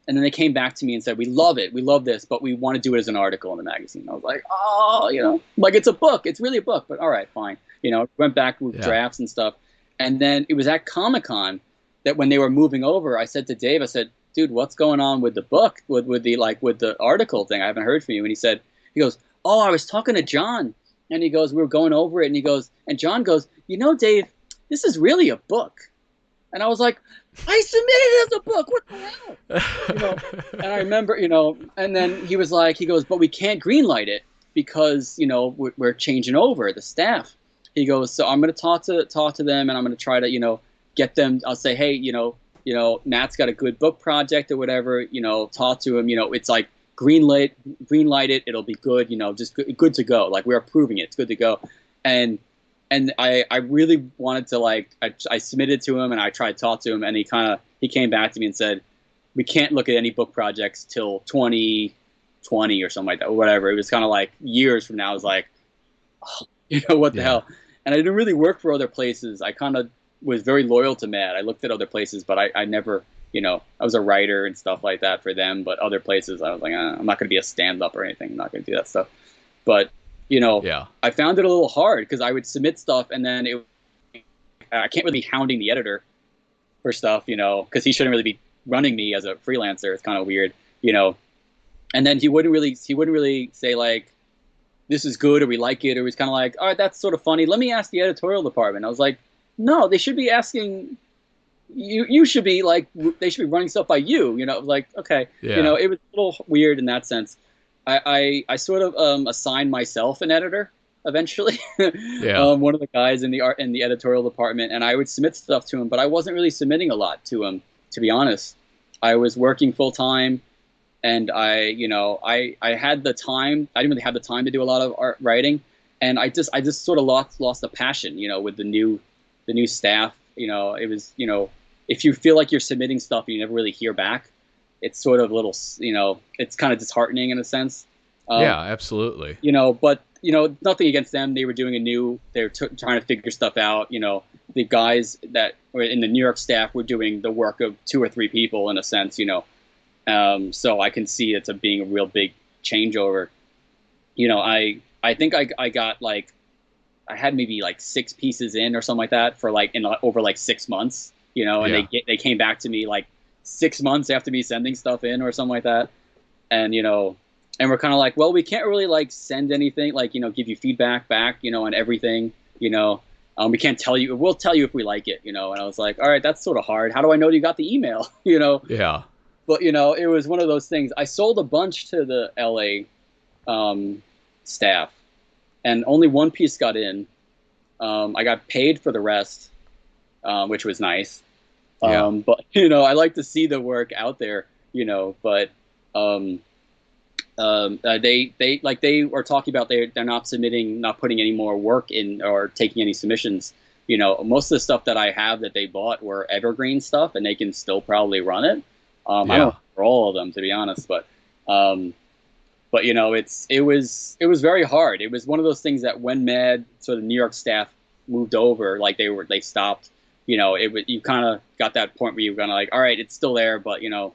they came back to me and said, we love it. We love this, but we want to do it as an article in the magazine. I was like, oh, you know, like it's a book. It's really a book, but all right, fine. You know, went back with drafts and stuff. And then it was at Comic-Con that when they were moving over, I said to Dave, I said, dude, what's going on with the book, with the article thing? I haven't heard from you. And he goes, oh, I was talking to John. And he goes, we were going over it. And he goes, and John goes, you know, Dave, this is really a book. And I was like, I submitted it as a book. What the hell? You know, and I remember, you know, and then he goes, but we can't greenlight it because, you know, we're changing over the staff. He goes, so I'm going to talk to them, and I'm going to try to, you know, get them. I'll say, hey, you know, Matt's got a good book project or whatever. You know, talk to him. You know, it's like greenlight it. It'll be good. You know, just good to go. Like, we're approving it. It's good to go. And I really wanted to, like, I submitted to him, and I tried to talk to him, and he came back to me and said, we can't look at any book projects till 2020 or something like that, or whatever. It was kind of like years from now. I was like, oh, you know, what the hell? And I didn't really work for other places. I kind of was very loyal to Mad. I looked at other places, but I never, you know, I was a writer and stuff like that for them. But other places, I was like, I'm not going to be a stand-up or anything. I'm not going to do that stuff. But, you know, I found it a little hard because I would submit stuff, and then I can't really be hounding the editor for stuff, you know, because he shouldn't really be running me as a freelancer. It's kind of weird, you know. And then he wouldn't really say, like, this is good, or we like it, or he's kind of like, all right, that's sort of funny. Let me ask the editorial department. I was like, no, they should be asking you. You should be like, they should be running stuff by you. You know, like, okay, you know, it was a little weird in that sense. I sort of assigned myself an editor eventually. One of the guys in the editorial department, and I would submit stuff to him, but I wasn't really submitting a lot to him, to be honest. I was working full time. And I had the time. I didn't really have the time to do a lot of art writing, and I just sort of lost the passion, you know, with the new staff. You know, it was, you know, if you feel like you're submitting stuff and you never really hear back, it's sort of a little, you know, it's kind of disheartening in a sense. Yeah, absolutely. You know, but, you know, nothing against them. They were doing they were trying to figure stuff out. You know, the guys that were in the New York staff were doing the work of 2 or 3 people in a sense, you know. So I can see it's being a real big changeover. You know, I think I got, like, I had maybe like 6 pieces in or something like that for like over like 6 months, you know, and they came back to me like 6 months after me sending stuff in or something like that. And, you know, and we're kind of like, well, we can't really like send anything, like, you know, give you feedback back, you know, on everything, you know. We can't tell you. We'll tell you if we like it, you know. And I was like, all right, that's sort of hard. How do I know you got the email, you know? Yeah. But, you know, it was one of those things. I sold a bunch to the LA staff, and only 1 piece got in. I got paid for the rest, which was nice. But, you know, I like to see the work out there, you know. But they were talking about they're not submitting, not putting any more work in or taking any submissions. You know, most of the stuff that I have that they bought were evergreen stuff, and they can still probably run it. I don't know for all of them, to be honest, but you know, it was very hard. It was one of those things that when Mad, so the New York staff moved over, like they stopped, you know, you kind of got that point where you were kind of like, all right, it's still there, but, you know,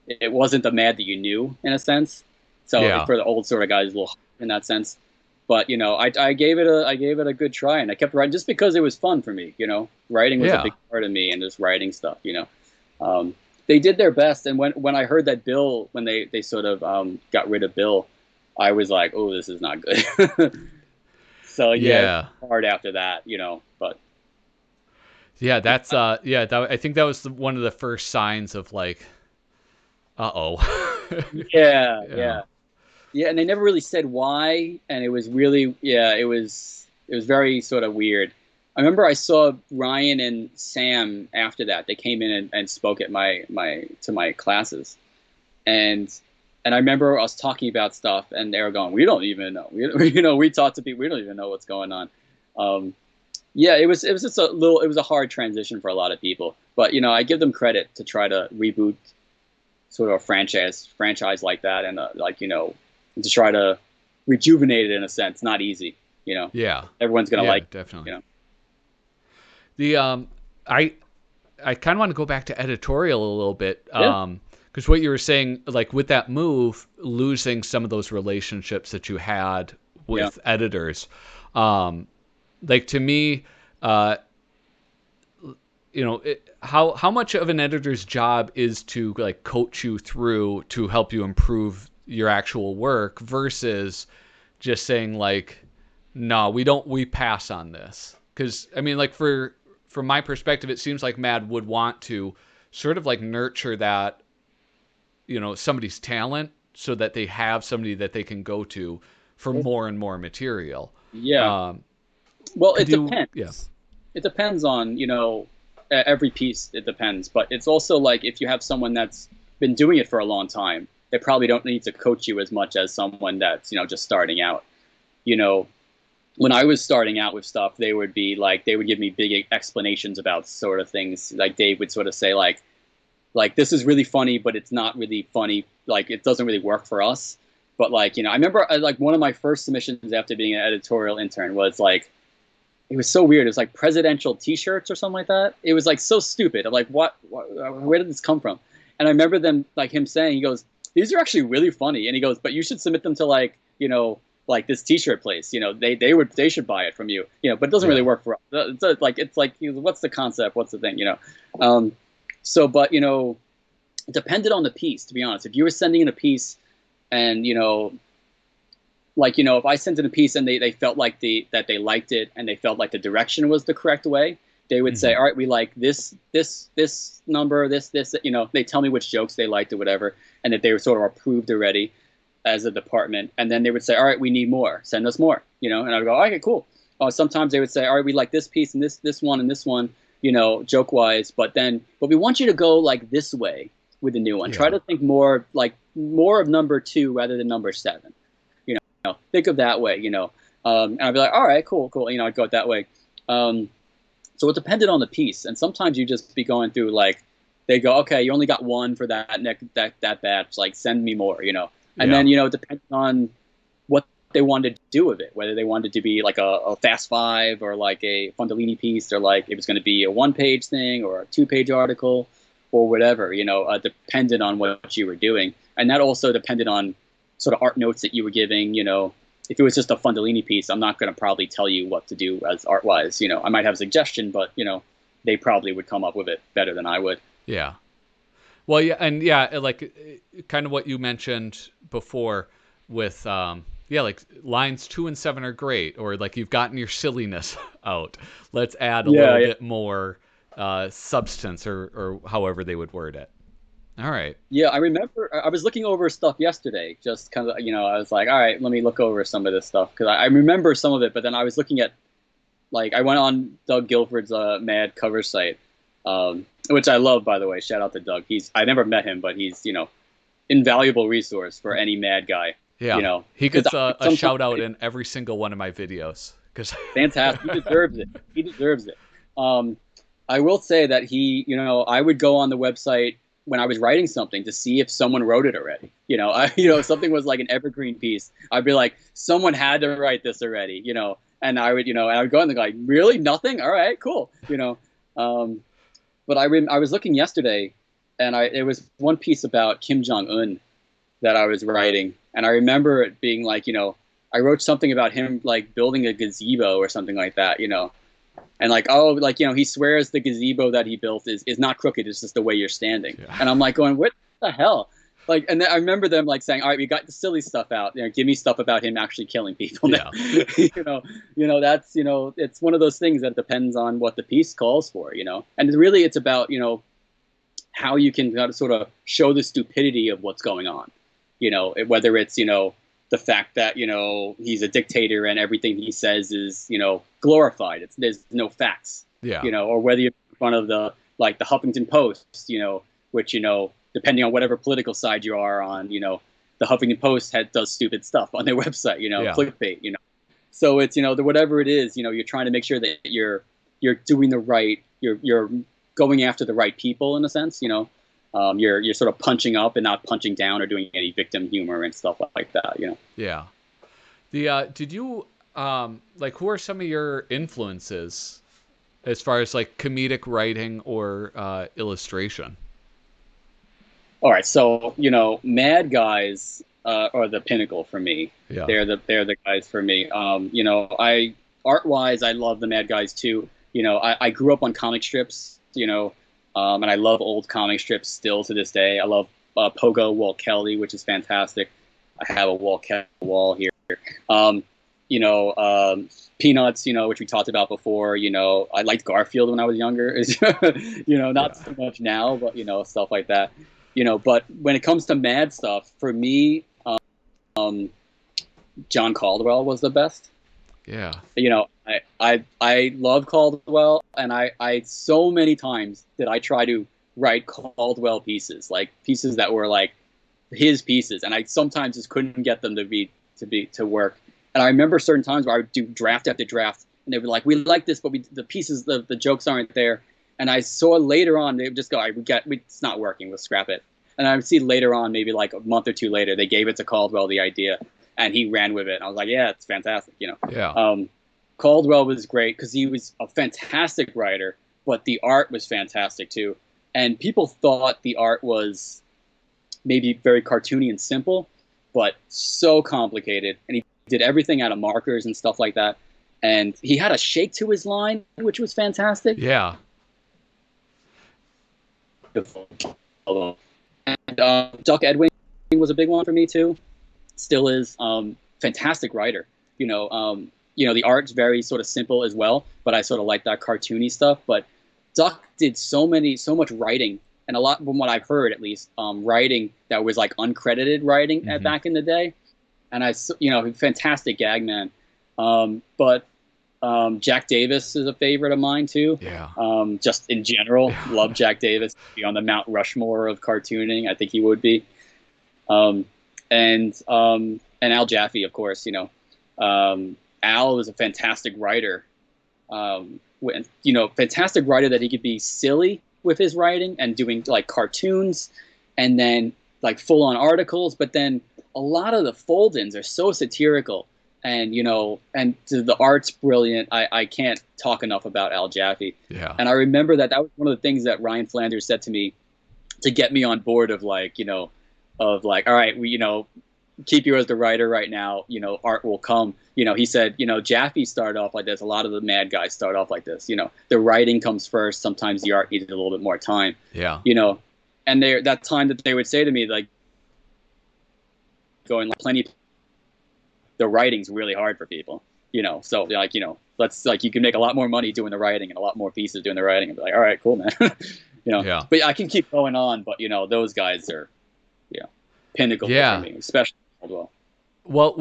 it wasn't the Mad that you knew in a sense. So for the old sort of guys, a little in that sense. But, you know, I gave it a good try, and I kept writing just because it was fun for me, you know. Writing was a big part of me, and just writing stuff, you know. they did their best. And when I heard that Bill, when they sort of got rid of Bill, I was like, oh, this is not good. So yeah, it Yeah. was hard after that, you know. But Yeah, that's I think that was one of the first signs of like, uh-oh. yeah, Yeah. yeah, yeah. And they never really said why, and it was really, yeah, it was very sort of weird. I remember I saw Ryan and Sam after that. They came in and spoke at my classes, and I remember us talking about stuff, and they were going, "We don't even know. You know, we talk to people. We don't even know what's going on." Um, yeah, it was just it was a hard transition for a lot of people. But you know, I give them credit to try to reboot sort of a franchise like that, and like, you know, to try to rejuvenate it in a sense. Not easy, you know. Yeah. Everyone's gonna Yeah, like, definitely. you know. The I I kind of want to go back to editorial a little bit. Yeah, Because what you were saying, like with that move, losing some of those relationships that you had yeah. with editors, um, like to me, uh, how much of an editor's job is to like coach you through to help you improve your actual work versus just saying like, no, we pass on this. Because I mean, like from my perspective, it seems like Mad would want to sort of like nurture that, somebody's talent so that they have somebody that they can go to for more and more material. Yeah. Um, Well, could it you? Yeah. depends. It depends on, you know, every piece. It depends, but it's also like if you have someone that's been doing it for a long time, they probably don't need to coach you as much as someone that's, you know, just starting out. You know, when I was starting out with stuff, they would be like, they would give me big explanations about sort of things. Like Dave would sort of say like this is really funny, but it's not really funny. Like it doesn't really work for us. But like, you know, I remember like one of my first submissions after being an editorial intern was like, it was so weird. It was like presidential T-shirts or something like that. It was like so stupid. I'm like, what? Where did this come from? And I remember them, like him saying, he goes, "These are actually really funny." And he goes, "But you should submit them to like, you know, like this T-shirt place. You know, they should buy it from you. You know, but it doesn't really Yeah. work for us. It's like what's the concept? What's the thing? You know." So, but you know, it depended on the piece. To be honest, if you were sending in a piece, and you know, like, you know, if I sent in a piece and they felt like that they liked it and they felt like the direction was the correct way, they would say, Hmm. all right, we like this number, this, you know, they tell me which jokes they liked or whatever, and that they were sort of approved already as a department. And then they would say, all right, we need more, send us more, you know. And I would go, okay, cool. Sometimes they would say, all right, we like this piece and this one and this one, you know, joke wise, but we want you to go like this way with the new one. Try Yeah. to think more like more of number 2 rather than number 7. Think of that way, you know. And I'd be like, all right, cool, cool. You know, I'd go it that way. Um, so it depended on the piece. And sometimes you just be going through like, they go, okay, you only got one for that batch. Like, send me more, you know. And Yeah. then, you know, it depends on what they wanted to do with it, whether they wanted to be like a Fast Five or like a Fundolini piece, or like it was going to be a 1-page thing or a 2-page article or whatever, you know, depended on what you were doing. And that also depended on sort of art notes that you were giving. You know, if it was just a Fundolini piece, I'm not going to probably tell you what to do as art wise. You know, I might have a suggestion, but you know, they probably would come up with it better than I would. Yeah. Well, yeah, and yeah, like kind of what you mentioned before with yeah, like lines 2 and 7 are great, or like you've gotten your silliness out. Let's add a Yeah, little yeah, bit more substance, or however they would word it. All right. yeah. I remember I was looking over stuff yesterday, just kind of, you know, I was like, all right, let me look over some of this stuff because I remember some of it, but then I was looking at like I went on Doug Guilford's Mad cover site, which I love, by the way. Shout out to Doug. I never met him, but he's, you know, invaluable resource for any Mad guy. You Yeah, know, he because gets a sometimes shout out in every single one of my videos because fantastic. He deserves it. He deserves it. Um, I will say that you know, I would go on the website when I was writing something to see if someone wrote it already. You know, you know, if something was like an evergreen piece, I'd be like, someone had to write this already. You know, and I would, you know, and I would go and like, really, nothing? All right, cool. You know, um, but I was looking yesterday, and it was one piece about Kim Jong Un that I was writing, and I remember it being like, you know, I wrote something about him like building a gazebo or something like that, you know, And like, oh, like, he swears the gazebo that he built is not crooked. It's just the way you're standing. Yeah. And I'm like going, what the hell? Like, and then I remember them like saying, all right, we got the silly stuff out. Give me stuff about him actually killing people now. Yeah. That's, it's one of those things that depends on what the piece calls for, and really it's about, how you can kind of sort of show the stupidity of what's going on, whether it's, the fact that, he's a dictator and everything he says is, glorified. There's no facts, Yeah. Or whether you're in front of the Huffington Post, which, depending on whatever political side you are on, the Huffington Post does stupid stuff on their website, Yeah. clickbait, So it's, whatever it is, you're trying to make sure that you're doing the right, you're going after the right people in a sense, you're sort of punching up and not punching down or doing any victim humor and stuff like that, Yeah. Did you who are some of your influences as far as like comedic writing or illustration? All right, so Mad Guys are the pinnacle for me. Yeah. They're the guys for me. I art wise, I love the Mad Guys too. I grew up on comic strips. And I love old comic strips still to this day. I love Pogo Walt Kelly, which is fantastic. I have a Walt Kelly wall here. Peanuts, which we talked about before. I liked Garfield when I was younger. Not so much now, but stuff like that. But when it comes to mad stuff, for me, John Caldwell was the best. Yeah. I love Caldwell, and I so many times did I try to write Caldwell pieces, like pieces that were like his pieces, and I sometimes just couldn't get them to work. And I remember certain times where I would do draft after draft, and they were like, "We like this, but the pieces, the jokes aren't there." And I saw later on they would just go, "All right, it's not working. We'll scrap it." And I would see later on, maybe like a month or two later, they gave it to Caldwell the idea, and he ran with it. And I was like, "Yeah, it's fantastic," Yeah. Caldwell was great because he was a fantastic writer, but the art was fantastic too. And people thought the art was maybe very cartoony and simple, but so complicated. And he did everything out of markers and stuff like that. And he had a shake to his line, which was fantastic. Yeah. And Duck Edwin was a big one for me too. Still is. Fantastic writer. The art's very sort of simple as well, but I sort of like that cartoony stuff. But Duck did so much writing, and a lot from what I've heard, at least, writing that was like uncredited writing back in the day. And fantastic gag man. But Jack Davis is a favorite of mine too. Yeah. Just in general, love Jack Davis. Be on the Mount Rushmore of cartooning. I think he would be. And Al Jaffe, of course. Al was a fantastic writer. Fantastic writer that he could be silly with his writing and doing like cartoons, and then like full on articles. But then a lot of the fold-ins are so satirical. And the art's brilliant. I can't talk enough about Al Jaffe. Yeah. And I remember that was one of the things that Ryan Flanders said to me to get me on board of like, all right, we, keep you as the writer right now, art will come. He said, Jaffe started off like this. A lot of the Mad Guys start off like this. The writing comes first. Sometimes the art needed a little bit more time. Yeah. And that time that they would say to me, like, going like plenty, the writing's really hard for people, so like, let's like, you can make a lot more money doing the writing and a lot more pieces doing the writing, and be like, all right, cool, man. Yeah. But I can keep going on, but those guys are, pinnacle for me, especially Caldwell. Well,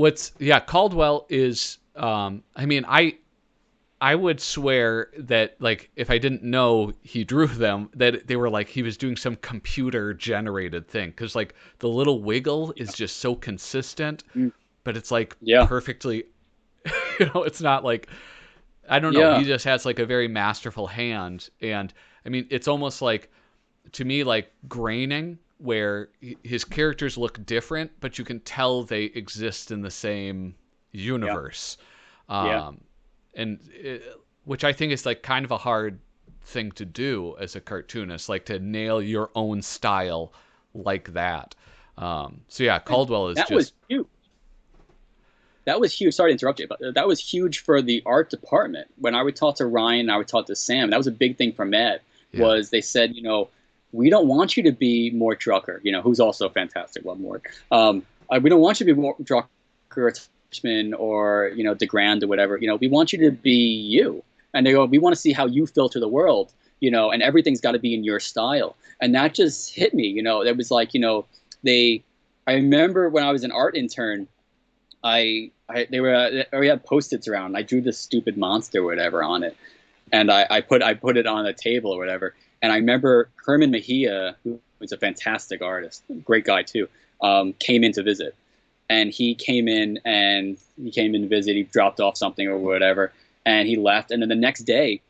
Caldwell is, I would swear that like, if I didn't know he drew them, that they were like, he was doing some computer generated thing. 'Cause like the little wiggle is just so consistent, but it's like perfectly, it's not like, I don't know. He just has like a very masterful hand. And I mean, it's almost like, to me, like graining, where his characters look different, but you can tell they exist in the same universe. Which I think is like kind of a hard thing to do as a cartoonist, like to nail your own style like that. Caldwell is that was huge. that was huge. Sorry to interrupt you, but that was huge for the art department. When I would talk to Ryan, and I would talk to Sam. That was a big thing for Mad. Yeah. Was they said, we don't want you to be Mort Drucker, who's also fantastic. Love Mort. We don't want you to be Mort Drucker or Touchman or DeGrand or whatever. We want you to be you. And they go, we want to see how you filter the world. And everything's got to be in your style. And that just hit me. It was like, I remember when I was an art intern, we had Post-its around. I drew this stupid monster or whatever on it, and I put it on a table or whatever. And I remember Herman Mejia, who was a fantastic artist, great guy too, came in to visit, and he came in to visit. He dropped off something or whatever, and he left. And then the next day,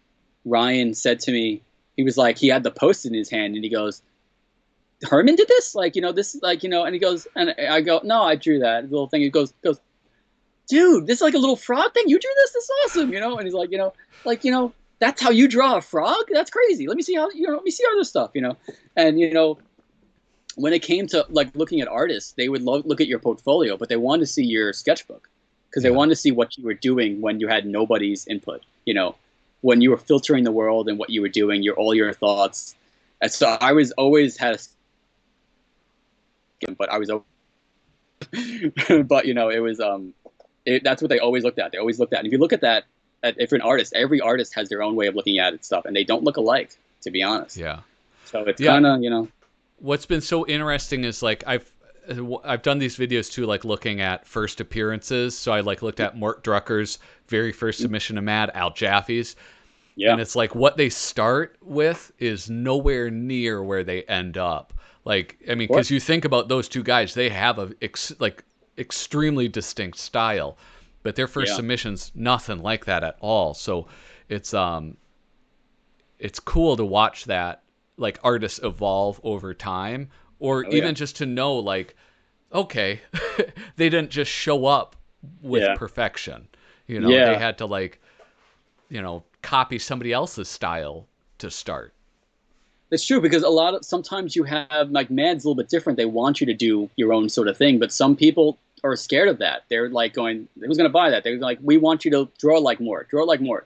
Ryan said to me, he was like, he had the Post-it in his hand, and he goes, Herman did this? This is and he goes, and I go, no, I drew that little thing. He goes, dude, this is like a little frog thing. You drew this? This is awesome, And he's like, that's how you draw a frog? That's crazy. Let me see how, let me see other stuff, And, when it came to like looking at artists, they would look at your portfolio, but they wanted to see your sketchbook because they wanted to see what you were doing when you had nobody's input, when you were filtering the world and what you were doing, all your thoughts. And so I was always but I was, but it was, that's what they always looked at. They always looked at, and if you look at that at different artists, every artist has their own way of looking at it stuff, and they don't look alike, to be honest. Yeah. So it's kind of, What's been so interesting is like I've done these videos too, like looking at first appearances. So I like looked at Mort Drucker's very first submission to Mad, Al Jaffe's. Yeah. And it's like what they start with is nowhere near where they end up. Like, I mean, because you think about those two guys, they have a extremely distinct style, but their first submissions, nothing like that at all. So it's cool to watch that, like, artists evolve over time, or even just to know, like, okay, they didn't just show up with perfection. They had to, like, copy somebody else's style to start. It's true, because sometimes you have, like, Mad's a little bit different. They want you to do your own sort of thing, but some people are scared of that. They're like going, who's going to buy that? They're like, we want you to draw like Mort, whatever,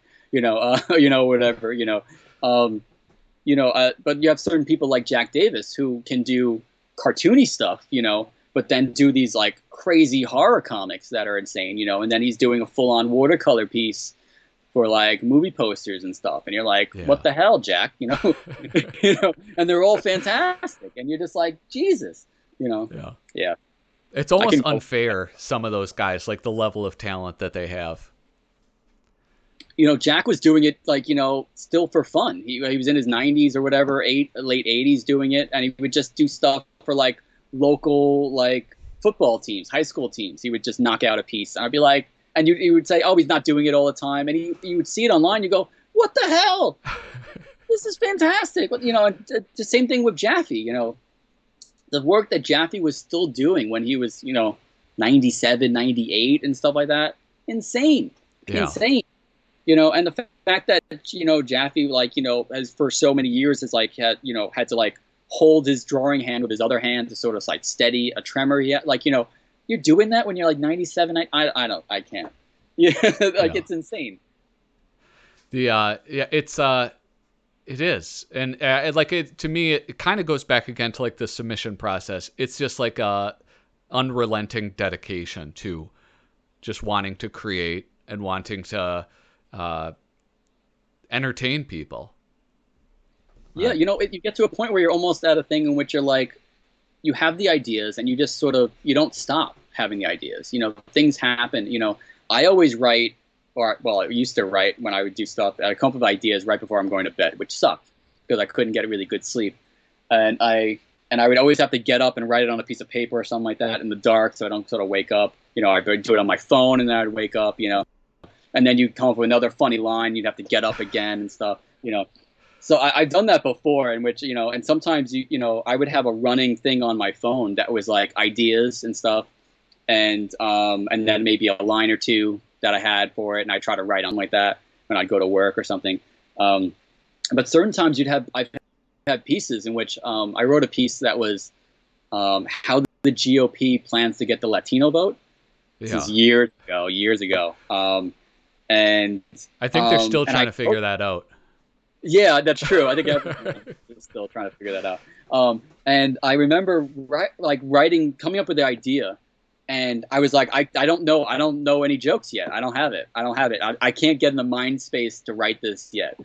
but you have certain people like Jack Davis who can do cartoony stuff, but then do these like crazy horror comics that are insane, and then he's doing a full-on watercolor piece for like movie posters and stuff, and you're like, what the hell, Jack? And they're all fantastic, and you're just like, Jesus, Yeah. It's almost unfair, some of those guys, like the level of talent that they have. Jack was doing it like, still for fun. He was in his 90s or whatever, late 80s doing it, and he would just do stuff for like local like football teams, high school teams. He would just knock out a piece, and I'd be like, and you would say, oh, he's not doing it all the time, and you would see it online. You go, what the hell? This is fantastic. And the same thing with Jaffe. The work that Jaffe was still doing when he was 97, 98 and stuff like that, insane. And the fact that Jaffe, like, has for so many years has like had to like hold his drawing hand with his other hand to sort of like steady a tremor. Yeah, like you're doing that when you're like 97. I can't. It's insane. It is, and to me, it kind of goes back again to like the submission process. It's just like a unrelenting dedication to just wanting to create and wanting to entertain people. Yeah, you get to a point where you're almost at a thing in which you're like, you have the ideas and you just sort of, you don't stop having the ideas. Things happen. I always write, I used to write when I would do stuff. I come up with ideas right before I'm going to bed, which sucked because I couldn't get a really good sleep. And I would always have to get up and write it on a piece of paper or something like that in the dark so I don't sort of wake up. I would do it on my phone and then I'd wake up, and then you'd come up with another funny line. You'd have to get up again and stuff, So I've done that before, in which, and sometimes, I would have a running thing on my phone that was like ideas and stuff. And then maybe a line or two that I had for it. And I try to write on like that when I'd go to work or something. But certain times I've had pieces in which I wrote a piece that was how the GOP plans to get the Latino vote. This Yeah. is years ago. And I think they're still and trying I to figure that out. Yeah, that's true. I think everyone is still trying to figure that out. And I remember coming up with the idea, and I was like, I don't know any jokes yet. I don't have it. I can't get in the mind space to write this yet.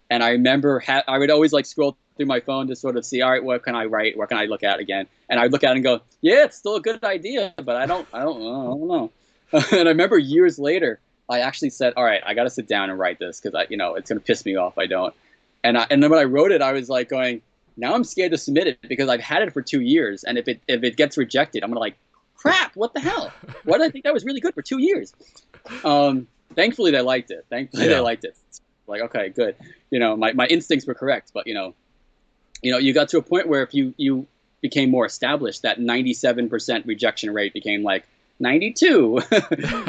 And I remember I would always like scroll through my phone to sort of see, all right, what can I write? What can I look at again? And I would look at it and go, yeah, it's still a good idea, but I don't know. And I remember years later, I actually said, all right, I got to sit down and write this because it's going to piss me off if I don't. And then when I wrote it, I was like going, now I'm scared to submit it because I've had it for 2 years, and if it gets rejected, I'm gonna like, crap, what the hell? Why did I think that was really good for 2 years? Thankfully they liked it. They liked it. Like, okay, good. My instincts were correct, but you got to a point where if you became more established, that 97% rejection rate became like 92.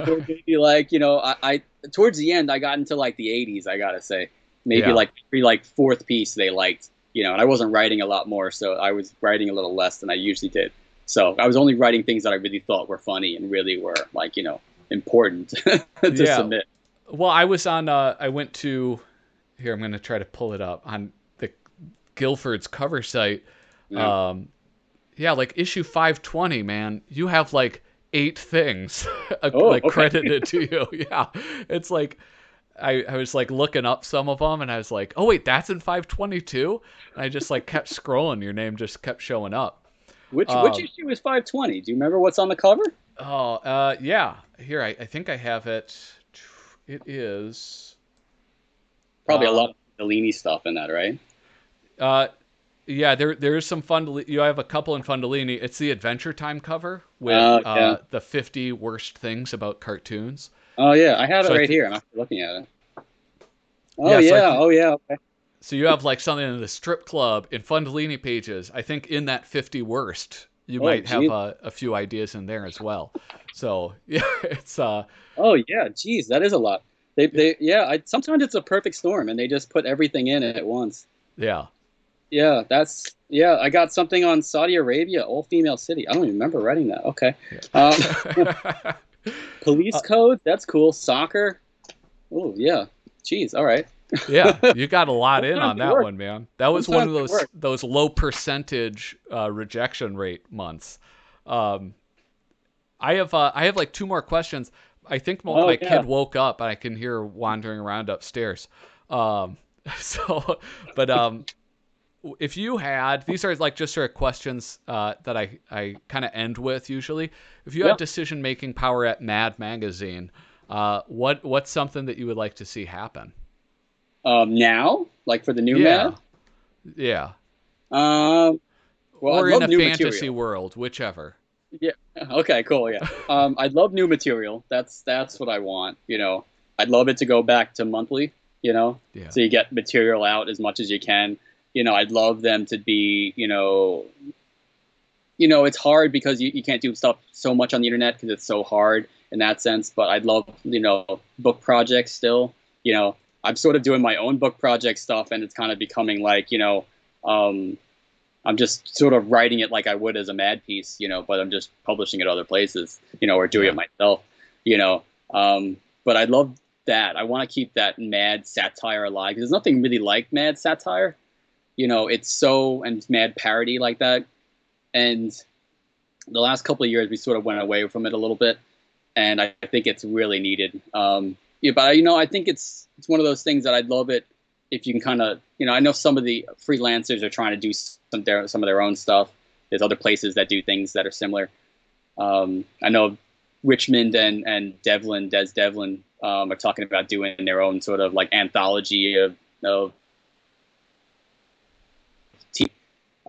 Or maybe like, I towards the end I got into like the 80s, I gotta say. Maybe like fourth piece they liked, and I wasn't writing a lot more, so I was writing a little less than I usually did. So I was only writing things that I really thought were funny and really were like, important to submit. Well, I went to, here, I'm going to try to pull it up on the Guilford's cover site. Yeah. Like issue 520, man, you have like 8 things Okay. credited to you. Yeah. It's like, I was like looking up some of them, and I was like, oh wait, that's in 522. And I just like kept scrolling. Your name just kept showing up. Which issue is 520? Do you remember what's on the cover? Yeah. Here, I think I have it. It is Probably a lot of Fellini stuff in that, right? Yeah, there is some you have a couple in Fundolini. It's the Adventure Time cover with the 50 worst things about cartoons. Oh yeah, I have it right here. I'm actually looking at it. Oh yeah. Okay. So you have like something in the strip club in Fundolini pages. I think in that 50 worst, you might have a few ideas in there as well. So yeah, it's Oh yeah, geez, that is a lot. Sometimes it's a perfect storm, and they just put everything in at once. Yeah. Yeah, I got something on Saudi Arabia, all-female city. I don't even remember writing that. Okay. Police code, that's cool. Soccer. Oh yeah. Jeez. All right. Yeah, you got a lot in on that one, man. That was Sometimes one of those low percentage rejection rate months. I have like 2 more questions. I think my kid woke up, and I can hear her wandering around upstairs. If you had, these are like just sort of questions that I kind of end with usually. If you had decision-making power at Mad Magazine, what's something that you would like to see happen? Now, like for the new Mad? Yeah. Well, or I'd in love a new fantasy material. world, whichever. Yeah. Okay. Cool. Yeah. I'd love new material. That's what I want. I'd love it to go back to monthly. So you get material out as much as you can. I'd love them to be. It's hard because you can't do stuff so much on the internet because it's so hard in that sense. But I'd love book projects still. I'm sort of doing my own book project stuff, and it's kind of becoming like I'm just sort of writing it like I would as a Mad piece, but I'm just publishing it other places, or doing it myself, but I love that. I want to keep that Mad satire alive because there's nothing really like Mad satire, and Mad parody like that. And the last couple of years, we sort of went away from it a little bit, and I think it's really needed. But I think it's one of those things that I'd love it if you can kind of, I know some of the freelancers are trying to do some of their own stuff. There's other places that do things that are similar. I know Richmond and Des Devlin are talking about doing their own sort of like anthology of TV, which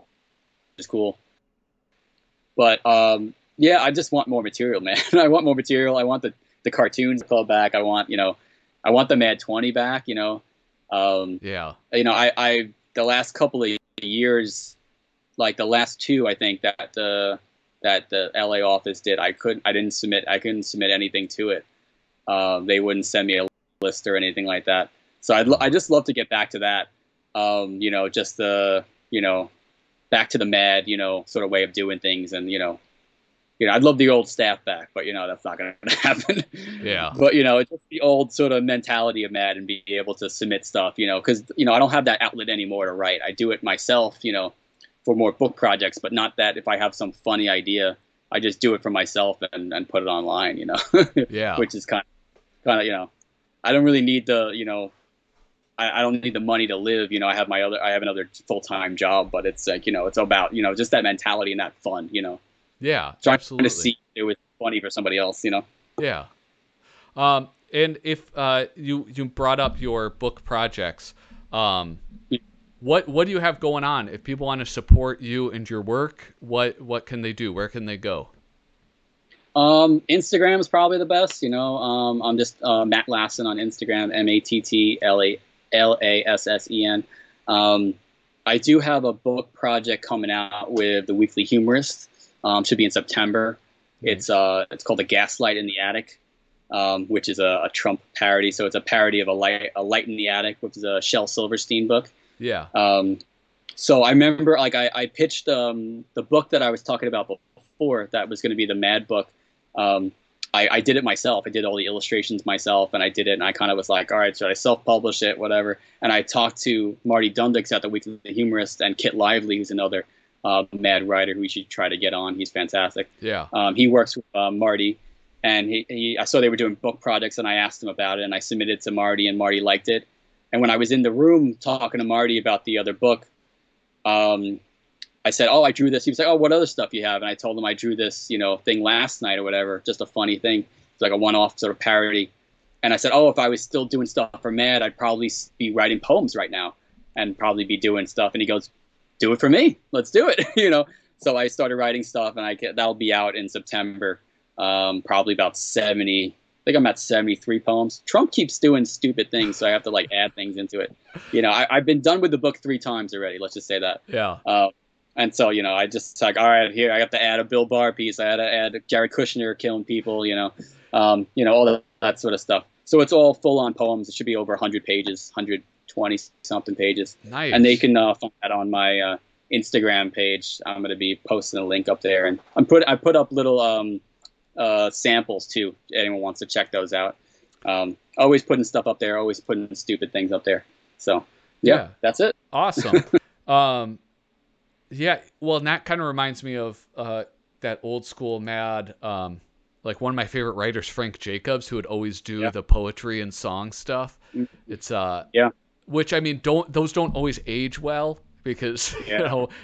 is cool. But I just want more material, man. I want more material. I want the cartoons club back. I want the Mad 20 back. I the last couple of years, like the last 2, I think that the LA office did, I couldn't submit anything to it. They wouldn't send me a list or anything like that. So I just love to get back to that. Just the back to the Mad, sort of way of doing things, and I'd love the old staff back, but that's not going to happen. Yeah. But it's just the old sort of mentality of Mad and be able to submit stuff, because I don't have that outlet anymore to write. I do it myself, for more book projects, but not that if I have some funny idea, I just do it for myself and put it online, Yeah. which is kind of, I don't really need the, I don't need the money to live. I have another full-time job, but it's like, it's about, just that mentality and that fun, Yeah, trying absolutely. to see it was funny for somebody else, Yeah. And if you brought up your book projects, what do you have going on? If people want to support you and your work, what can they do? Where can they go? Instagram is probably the best. I'm just Matt Lassen on Instagram, MattLassen. I do have a book project coming out with the Weekly Humorist. Should be in September. It's called The Gaslight in the Attic, which is a Trump parody. So it's a parody of a Light in the Attic, which is a Shel Silverstein book. Yeah. So I remember, like, I pitched the book that I was talking about before that was going to be the Mad book. I did it myself. I did all the illustrations myself, and I did it, and I kind of was like, all right, should I self-publish it, whatever? And I talked to Marty Dundix at the Weekly Humorist and Kit Lively, who's another Mad writer who we should try to get on. He's fantastic. Yeah. He works with Marty, and I saw they were doing book projects, and I asked him about it, and I submitted to Marty, and Marty liked it. And when I was in the room talking to Marty about the other book, I said, oh, I drew this. He was like, oh, what other stuff you have? And I told him I drew this, thing last night or whatever, just a funny thing. It's like a one-off sort of parody. And I said, oh, if I was still doing stuff for Mad, I'd probably be writing poems right now and probably be doing stuff. And he goes, do it for me. Let's do it. So I started writing stuff, and that'll be out in September. Probably about 70. I think I'm at 73 poems. Trump keeps doing stupid things, so I have to add things into it. I've been done with the book 3 times already. Let's just say that. Yeah. And so, I just like, all right, here I have to add a Bill Barr piece. I had to add Jared Kushner killing people, all that sort of stuff. So it's all full on poems. It should be over 100 pages, 120 something pages. Nice. And they can find that on my Instagram page. I'm going to be posting a link up there, and I put up little samples too. If anyone wants to check those out. Always putting stuff up there. Always putting stupid things up there. So yeah. That's it. Awesome. Yeah, well, and that kind of reminds me of that old school Mad, like one of my favorite writers, Frank Jacobs, who would always do the poetry and song stuff. It's which, I mean, those don't always age well, because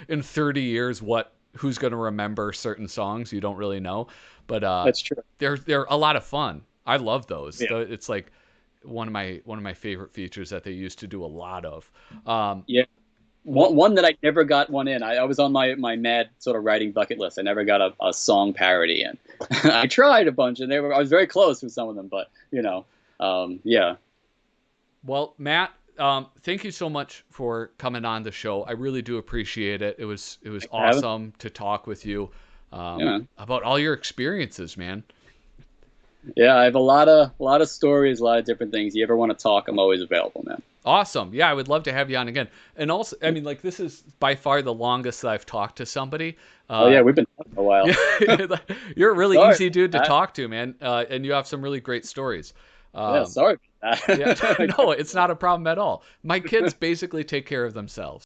in 30 years, who's going to remember certain songs? You don't really know, but that's true. They're a lot of fun. I love those. It's like one of my favorite features that they used to do a lot of. One that I never got one in. I was on my Mad sort of writing bucket list. I never got a song parody in. I tried a bunch, and I was very close with some of them, but yeah. Well, Matt, thank you so much for coming on the show. I really do appreciate it. It was awesome to talk with you about all your experiences, man. Yeah, I have a lot of stories, a lot of different things. You ever want to talk, I'm always available, man. Awesome. Yeah, I would love to have you on again. And also, I mean, this is by far the longest that I've talked to somebody. We've been talking a while. You're a really easy dude to talk to, man. And you have some really great stories. Sorry about that. No, it's not a problem at all. My kids basically take care of themselves.